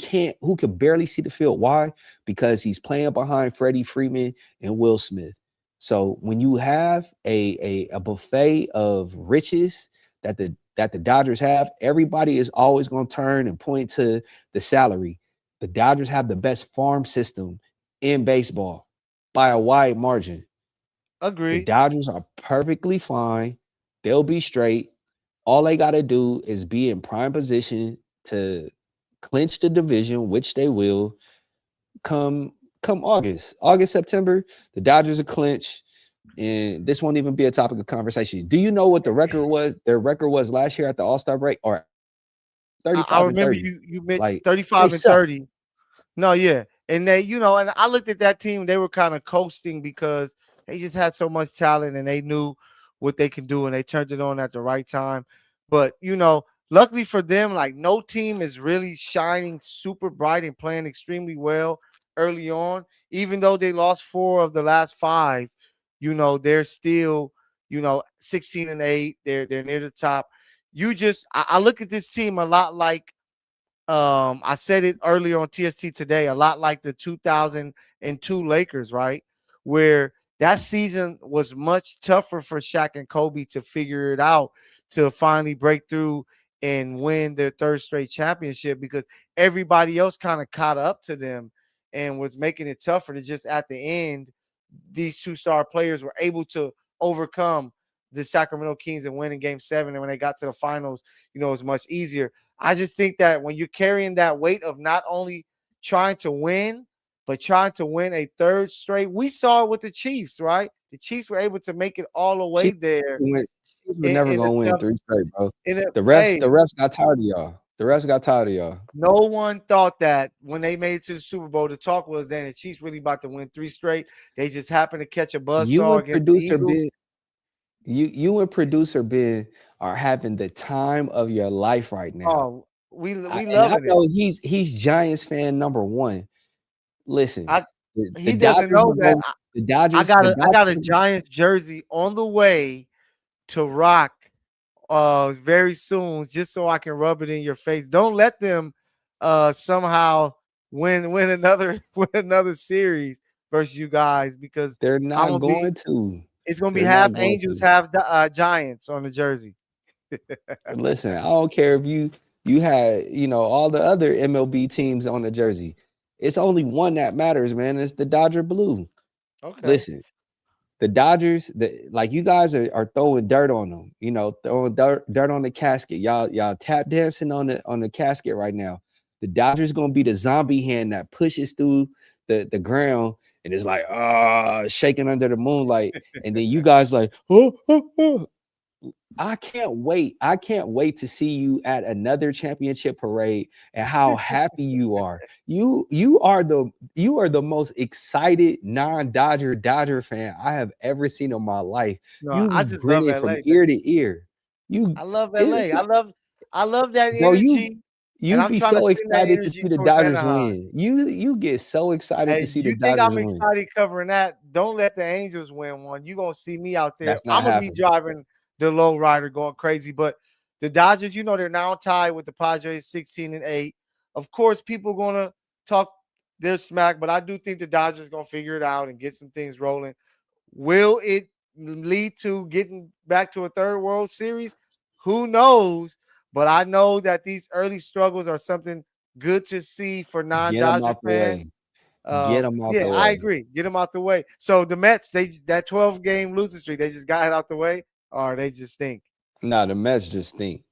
could barely see the field. Why? Because he's playing behind Freddie Freeman and Will Smith. So when you have a buffet of riches that the Dodgers have, everybody is always going to turn and point to the salary. The Dodgers have the best farm system in baseball by a wide margin. The Agreed. Dodgers are perfectly fine. They'll be straight. All they got to do is be in prime position to clinch the division, which they will come August, September. The Dodgers are clinch, and this won't even be a topic of conversation. Do you know what the record was? Their record was last year at the All-Star break, or I 35 and remember 30. you mentioned Like they 35 and suck. 30. No, yeah. And they, and I looked at that team, they were kind of coasting because they just had so much talent and they knew what they can do and they turned it on at the right time. But, luckily for them, like no team is really shining super bright and playing extremely well early on. Even though they lost 4 of the last 5, they're still, 16 and 8. They're near the top. I look at this team a lot like I said it earlier on TST today, a lot like the 2002 Lakers, right? Where that season was much tougher for Shaq and Kobe to figure it out, to finally break through and win their third straight championship because everybody else kind of caught up to them and was making it tougher to just at the end, these 2-star players were able to overcome the Sacramento Kings and win in game 7. And when they got to the finals, it was much easier. I just think that when you're carrying that weight of not only trying to win, but trying to win a third straight. We saw it with the Chiefs, right? The Chiefs were able to make it all the way Chiefs there were never in the gonna win tough. 3 straight, bro. In a The hey, refs got tired of y'all. The refs got tired of y'all. no one thought that when they made it to the Super Bowl. The talk was then the Chiefs really about to win 3 straight. They just happened to catch a You buzzsaw and against the producer Eagles. Ben, you and producer Ben are having the time of your life right now. Oh, we And I loving it. know he's Giants fan number one. Listen, I the he doesn't Dodgers know are that going. The I got a Dodgers. Giants jersey on the way to rock very soon, just so I can rub it in your face. Don't let them somehow win another win another series versus you guys, because They're I'm not gonna be going to. it's gonna be They're half not going Angels, to. half Giants on the jersey. Listen, I don't care if you had all the other MLB teams on the jersey. It's only one that matters, man. It's the Dodger blue. Okay. Listen, the Dodgers, like you guys are throwing dirt on them, throwing dirt on the casket. Y'all tap dancing on the casket right now. The Dodgers gonna be the zombie hand that pushes through the ground and is like shaking under the moonlight, and then you guys like oh. I can't wait. I can't wait to see you at another championship parade and how happy you are. You are the most excited non-Dodger fan I have ever seen in my life. No, You I be just love grinning from LA, ear man. to ear. You I love it's LA. not, I love that bro, you energy, and you I'm be trying to so send that excited to energy see the towards Dodgers Anaheim. win. You get so excited to Hey, see the you think Dodgers I'm win. excited covering that? Don't let the Angels win one. You gonna see me out there. That's not I'm gonna be happening. driving the low rider going crazy. But the Dodgers, they're now tied with the Padres 16-8. Of course, people gonna talk their smack, but I do think the Dodgers gonna figure it out and get some things rolling. Will it lead to getting back to a third World Series? Who knows? But I know that these early struggles are something good to see for Get them non-Dodger out the way. fans. Get them out Yeah, the I way. agree. Get them out the way. So the Mets, that 12-game losing streak, they just got it out the way, or they just stink. No, the Mets just think.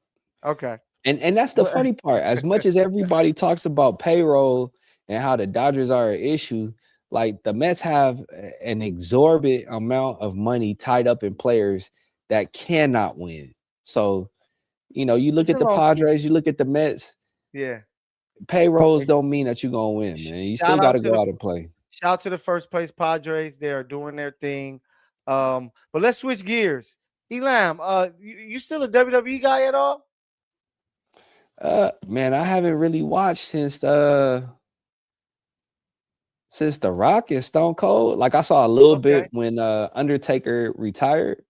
Okay, And that's the but funny part. As much as everybody talks about payroll and how the Dodgers are an issue, like the Mets have an exorbitant amount of money tied up in players that cannot win. So, you look at still the on. Yeah, Padres, you look at the Mets, yeah. payrolls And don't mean that you're gonna win, man. You still shout gotta out to go the out and play. shout out to the first place Padres. They are doing their thing. But let's switch gears. Elam, you still a WWE guy at all? Man, I haven't really watched since The Rock and Stone Cold. Like I saw a little Okay. bit when Undertaker retired.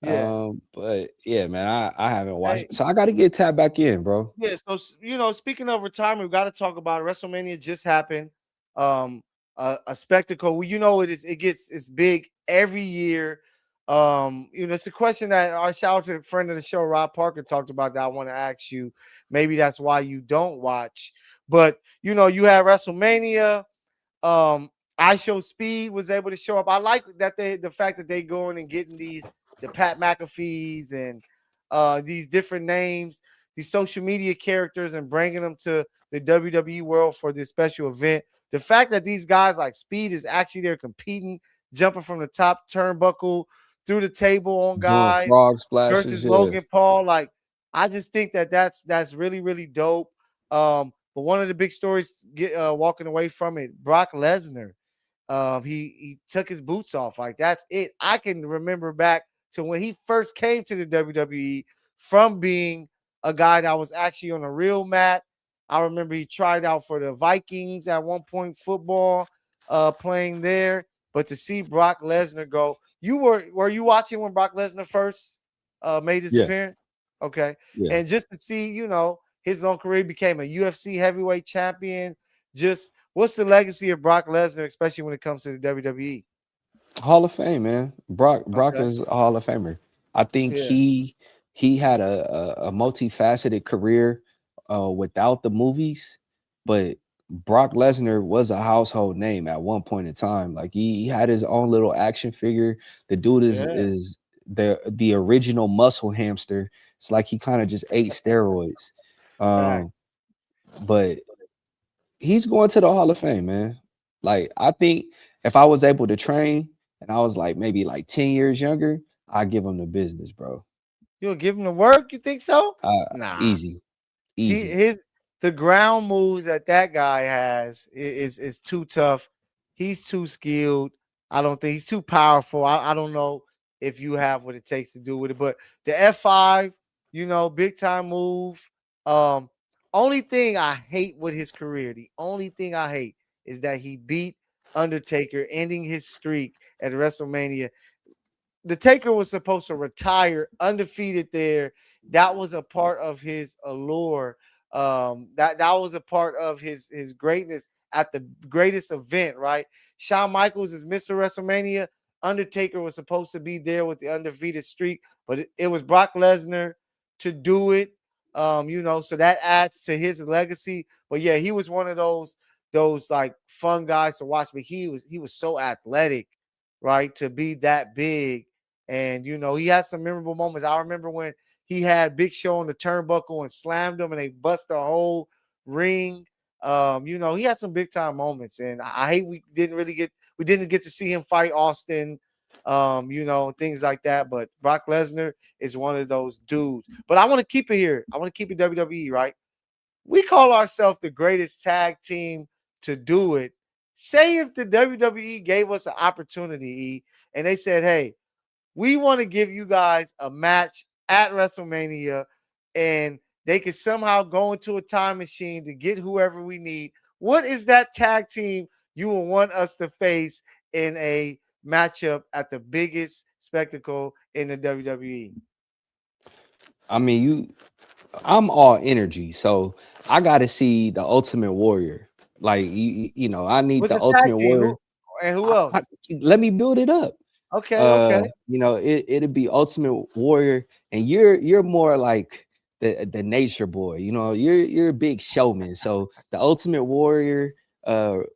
Yeah. But yeah, man, I haven't watched, Hey, so I got to get tapped back in, bro. yeah. So speaking of retirement, we got to talk about it. WrestleMania just happened. Um, a spectacle. Well, it's big every year. It's a question that our shout out to the friend of the show, Rob Parker, talked about that I want to ask you. Maybe that's why you don't watch. But you had WrestleMania. I Show Speed was able to show up. I like that the fact that they going and getting the Pat McAfees and these different names, these social media characters, and bringing them to the WWE world for this special event. The fact that these guys like Speed is actually there competing, jumping from the top turnbuckle through the table on Doing guys frog splashes, versus yeah. Logan Paul, like I just think that that's really really dope. But one of the big stories walking away from it, Brock Lesnar. He took his boots off. Like that's it. I can remember back to when he first came to the WWE from being a guy that was actually on a real mat. I remember he tried out for the Vikings at one point, football, playing there. But to see Brock Lesnar go, were you watching when Brock Lesnar first made his Yeah, appearance? Okay, yeah. and just to see, his long career, became a UFC heavyweight champion. Just what's the legacy of Brock Lesnar, especially when it comes to the WWE? Hall of Fame, man. Brock Okay. is a Hall of Famer. I think Yeah. he had a multifaceted career without the movies, but Brock Lesnar was a household name at one point in time. Like he had his own little action figure. The dude Yeah. is the original muscle hamster. It's like he kind of just ate steroids. Fact. Um, but he's going to the Hall of Fame, man. Like I think if I was able to train and I was like maybe like 10 years younger, I'd give him the business, bro. You'll give him the work? You think so? Nah. Easy, He easy. his the ground moves that guy has is too tough. He's too skilled. I don't think he's too powerful. I don't know if you have what it takes to do with it, but the F5, big time move. Um, Only thing I hate with his career, the only thing I hate is that he beat Undertaker, ending his streak at WrestleMania. The Taker was supposed to retire undefeated there. That was a part of his allure. That was a part of his greatness at the greatest event, right? Shawn Michaels is Mr. WrestleMania. Undertaker was supposed to be there with the undefeated streak, but it was Brock Lesnar to do it. So that adds to his legacy. But yeah, he was one of those like fun guys to watch. But he was so athletic, right? To be that big. And he had some memorable moments. I remember when he had Big Show on the turnbuckle and slammed him, and they bust the whole ring. He had some big time moments, and I hate we didn't get to see him fight Austin. Things like that. But Brock Lesnar is one of those dudes. But I want to keep it here. I want to keep it WWE, right? We call ourselves the greatest tag team to do it. Say if the WWE gave us an opportunity, and they said, "Hey, we want to give you guys a match at WrestleMania," and they could somehow go into a time machine to get whoever we need. What is that tag team you will want us to face in a matchup at the biggest spectacle in the WWE? I mean, I'm all energy, so I gotta see the Ultimate Warrior. Like I need What's the a tag Ultimate team? Warrior. Who I, else? let me build it up. Okay, okay. It'd be Ultimate Warrior, and you're more like the nature boy. You're a big showman. So the Ultimate Warrior,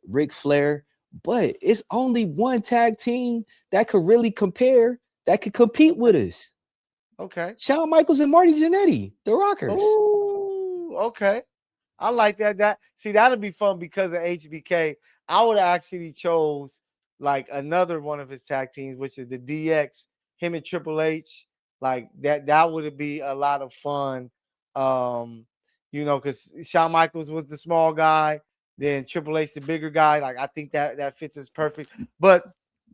Ric Flair, but it's only one tag team that could really that could compete with us. Okay. Shawn Michaels and Marty Jannetty, the Rockers. Oh, okay. I like that. That'll be fun because of HBK. I would have actually chose like another one of his tag teams, which is the DX, him and Triple H. Like that would be a lot of fun. Because Shawn Michaels was the small guy, then Triple H the bigger guy. Like I think that fits us perfect. But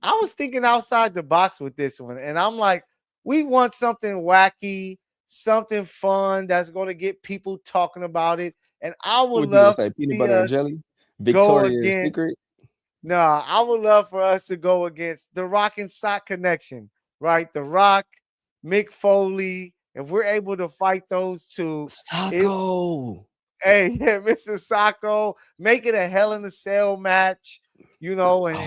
I was thinking outside the box with this one, and I'm like, we want something wacky, something fun that's going to get people talking about it. And I would What you gonna love say? to Peanut see butter and us jelly? go Victoria's against. Secret? Nah, I would love for us to go against the Rock and Sock connection, right? The Rock, Mick Foley. If we're able to fight those two, it Taco. hey, yeah, Mr. Sacco, make it a Hell in a Cell match, and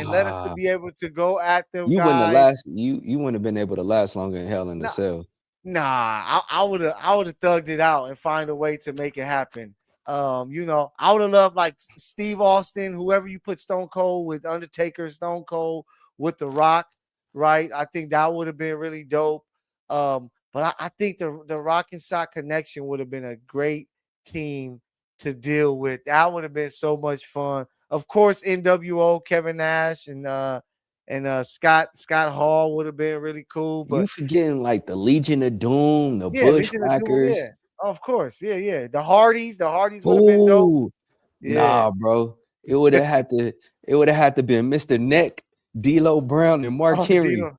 let us to Ah, be able to go at them you wouldn't have guys. last. You wouldn't have been able to last longer in Hell in the Nah, Cell. Nah, I would have thugged it out and find a way to make it happen. I would have loved like Steve Austin, whoever you put Stone Cold with Undertaker, Stone Cold with The Rock, right? I think that would have been really dope. But I think the Rock and Sock connection would have been a great team to deal with. That would have been so much fun. Of course, NWO, Kevin Nash and Scott Hall would have been really cool. You But forgetting like the Legion of Doom, the yeah, Legion of Doom, Bushwhackers. yeah. Of course. Yeah, yeah. The Hardys would have been dope. Oh, Yeah. nah, bro. It would have had to. It would have had to be Mr. Neck, D'Lo Brown, and Mark Oh, Henry. Dino.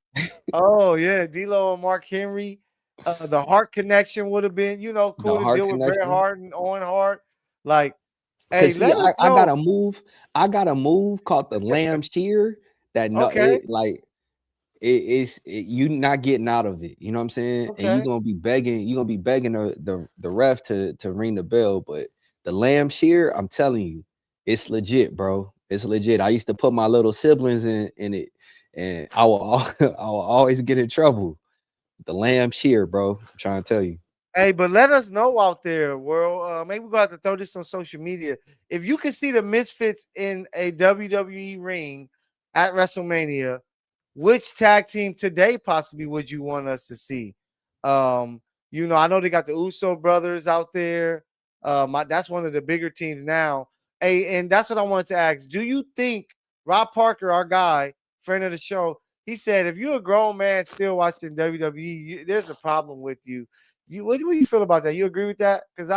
Oh, yeah. D'Lo and Mark Henry. The Hart connection would have been, The cool to Hart deal with Bret Connection. Hart and Owen Hart. Like, hey, Cause see, let us I got know. a move. I got a move called the lamb shear that no Okay. it like you not getting out of it. You know what I'm saying? And Okay. you're gonna be begging the ref to ring the bell. But the lamb shear, I'm telling you, it's legit, bro. It's legit. I used to put my little siblings in it, and I will always get in trouble. The lamb shear, bro. I'm trying to tell you. Hey, but let us know out there, world. Maybe we're going to have to throw this on social media. If you can see the Misfits in a WWE ring at WrestleMania, which tag team today possibly would you want us to see? I know they got the Uso brothers out there. That's one of the bigger teams now. Hey, and that's what I wanted to ask. Do you think Rob Parker, our guy, friend of the show, he said, if you're a grown man still watching WWE, there's a problem with you. What do you feel about that? You agree with that? Because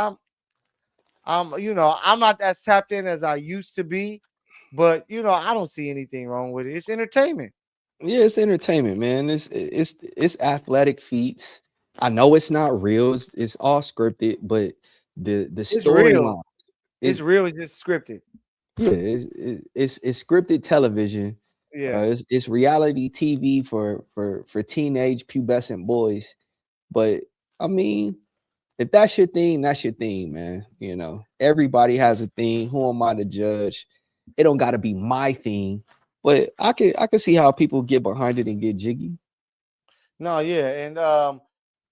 I'm not as tapped in as I used to be, but I don't see anything wrong with it. It's entertainment. Yeah, it's entertainment, man. It's athletic feats. I know it's not real. It's all scripted, but the It's real. storyline It's is real. It's just scripted. yeah, it's scripted television. Yeah. It's reality TV for teenage pubescent boys. But I mean, if that's your thing, that's your thing, man. You know, everybody has a thing. Who am I to judge? It don't got to be my thing, but I can see how people get behind it and get jiggy. No, yeah. And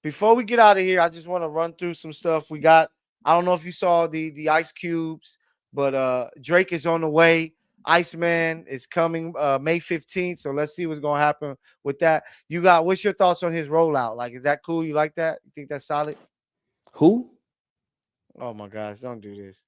before we get out of here, I just want to run through some stuff. We got, I don't know if you saw the Ice Cubes, but Drake is on the way. Iceman is coming May 15th. So let's see what's gonna happen with that. What's your thoughts on his rollout? Like, is that cool? You like that? You think that's solid? Who? Oh my gosh, don't do this.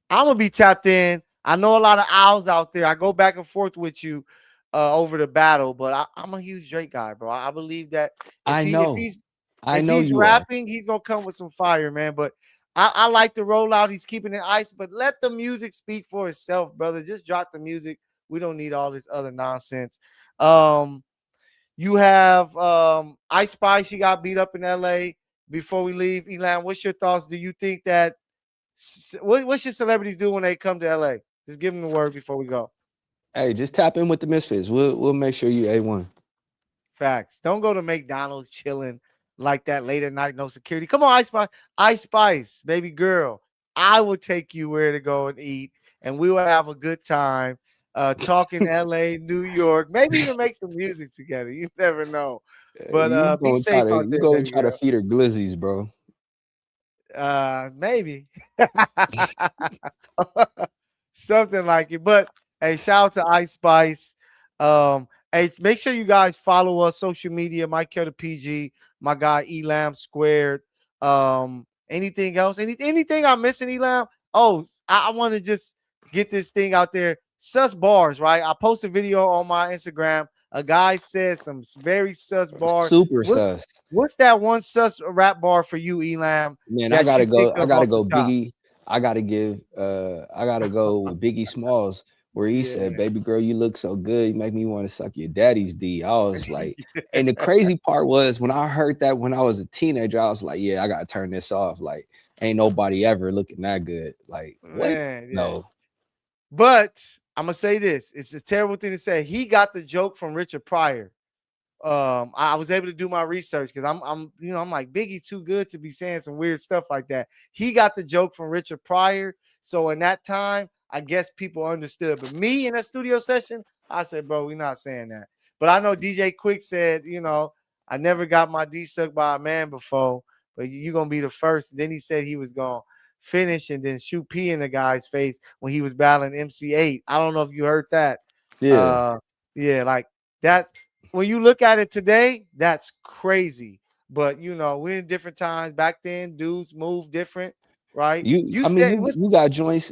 I'm gonna be tapped in. I know a lot of owls out there. I go back and forth with you over the battle, but I'm a huge Drake guy, bro. I believe that if I he if know. he's I if know he's you are. rapping, he's gonna come with some fire, man. But I like the rollout. He's keeping it ice, but let the music speak for itself, brother. Just drop the music. We don't need all this other nonsense. Um, you have Ice Spice. She got beat up in LA. Before we leave, Elan, what's your thoughts? Do you think that what should celebrities do when they come to LA? Just give them the word before we go. Hey, just tap in with the Misfits. We'll make sure you A1. Facts. Don't go to McDonald's chilling like that late at night, no security. Come on, Ice Spice. Ice Spice, baby girl. I will take you where to go and eat, and we will have a good time talking LA, New York, maybe even make some music together. You never know. But You be gonna try safe to out you there, gonna baby try to girl. feed her glizzies, bro. Maybe. Something like it. But hey, shout out to Ice Spice. Hey, make sure you guys follow us social media, Mykell the PG, my guy Elam Squared. Anything else? Anything I'm missing, Elam? Oh, I want to just get this thing out there. Sus bars, right? I posted a video on my Instagram. A guy said some very sus bar. Super What sus. what's that one sus rap bar for you, Elam, Man, I that gotta you go. picked I up gotta off the go, top? Biggie. I gotta go with Biggie Smalls, where he said, Yeah. "Baby girl, you look so good. You make me want to suck your daddy's D." I was like, and the crazy part was when I heard that when I was a teenager, I was like, "Yeah, I gotta turn this off." Like, ain't nobody ever looking that good. Like, what? Man, yeah. No. But I'm gonna say this: it's a terrible thing to say. He got the joke from Richard Pryor. I was able to do my research because I'm like Biggie too good to be saying some weird stuff like that. He got the joke from Richard Pryor, so in that time, I guess people understood. But me in a studio session, I said, bro, we're not saying that. But I know DJ Quick said, I never got my D sucked by a man before, but you're gonna be the first. Then he said he was gonna finish and then shoot pee in the guy's face when he was battling MC8. I don't know if you heard that. Yeah. Uh, yeah, like that when you look at it today, that's crazy. But we're in different times. Back then, dudes move different, right? You I mean, said what's you got joints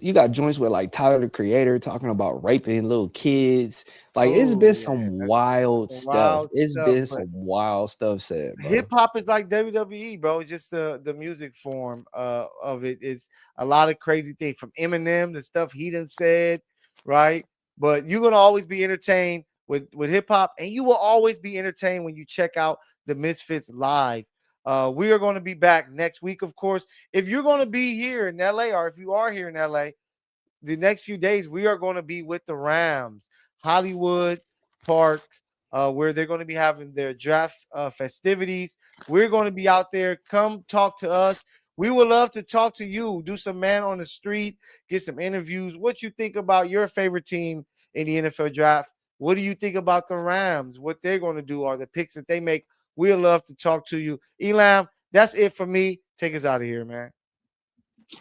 with like Tyler the Creator talking about raping little kids. Like it's oh been yeah, some that's wild some stuff. wild It's stuff. been But some wild stuff said, hip bro. hop is like WWE, bro. It's just the music form of it. It's a lot of crazy things from Eminem, the stuff he done said, right? But you're gonna always be entertained with hip hop, and you will always be entertained when you check out the Misfits live. We are going to be back next week, of course. If you're going to be here in LA, or if you are here in LA, the next few days we are going to be with the Rams, Hollywood Park, where they're going to be having their draft festivities. We're going to be out there. Come talk to us. We would love to talk to you. Do some man on the street, get some interviews. What you think about your favorite team in the NFL draft? What do you think about the Rams? What they're going to do? Are the picks that they make? We'd love to talk to you. Elam, that's it for me. Take us out of here, man.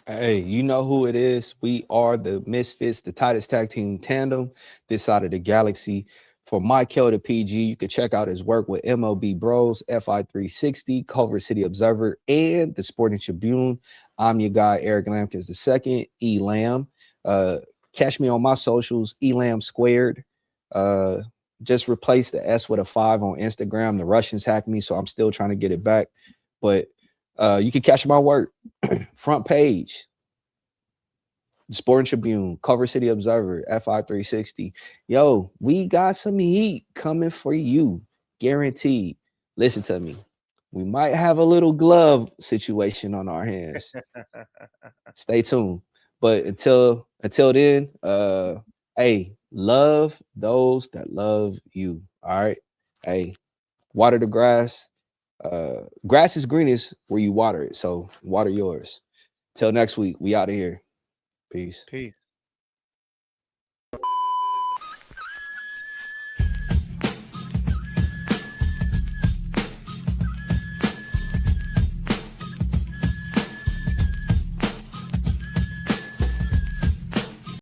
Hey, you know who it is. We are the Misfits, the tightest tag team tandem this side of the galaxy. For Mykell the PG, you can check out his work with MLB Bros, FI360, Culver City Observer, and the Sporting Tribune. I'm your guy, Eric Lambkins II, Elam. Uh, Catch me on my socials, Elam Squared. Just replace the S with a 5 on Instagram. The Russians hacked me, so I'm still trying to get it back. But you can catch my work. Front page, Sporting Tribune, Cover City Observer, FI 360. Yo, we got some heat coming for you, guaranteed. Listen to me. We might have a little glove situation on our hands. Stay tuned. But until then, hey, love those that love you. All right. Hey, water the grass. Grass is greenest where you water it. So water yours. Till next week, we out of here. Peace. Peace.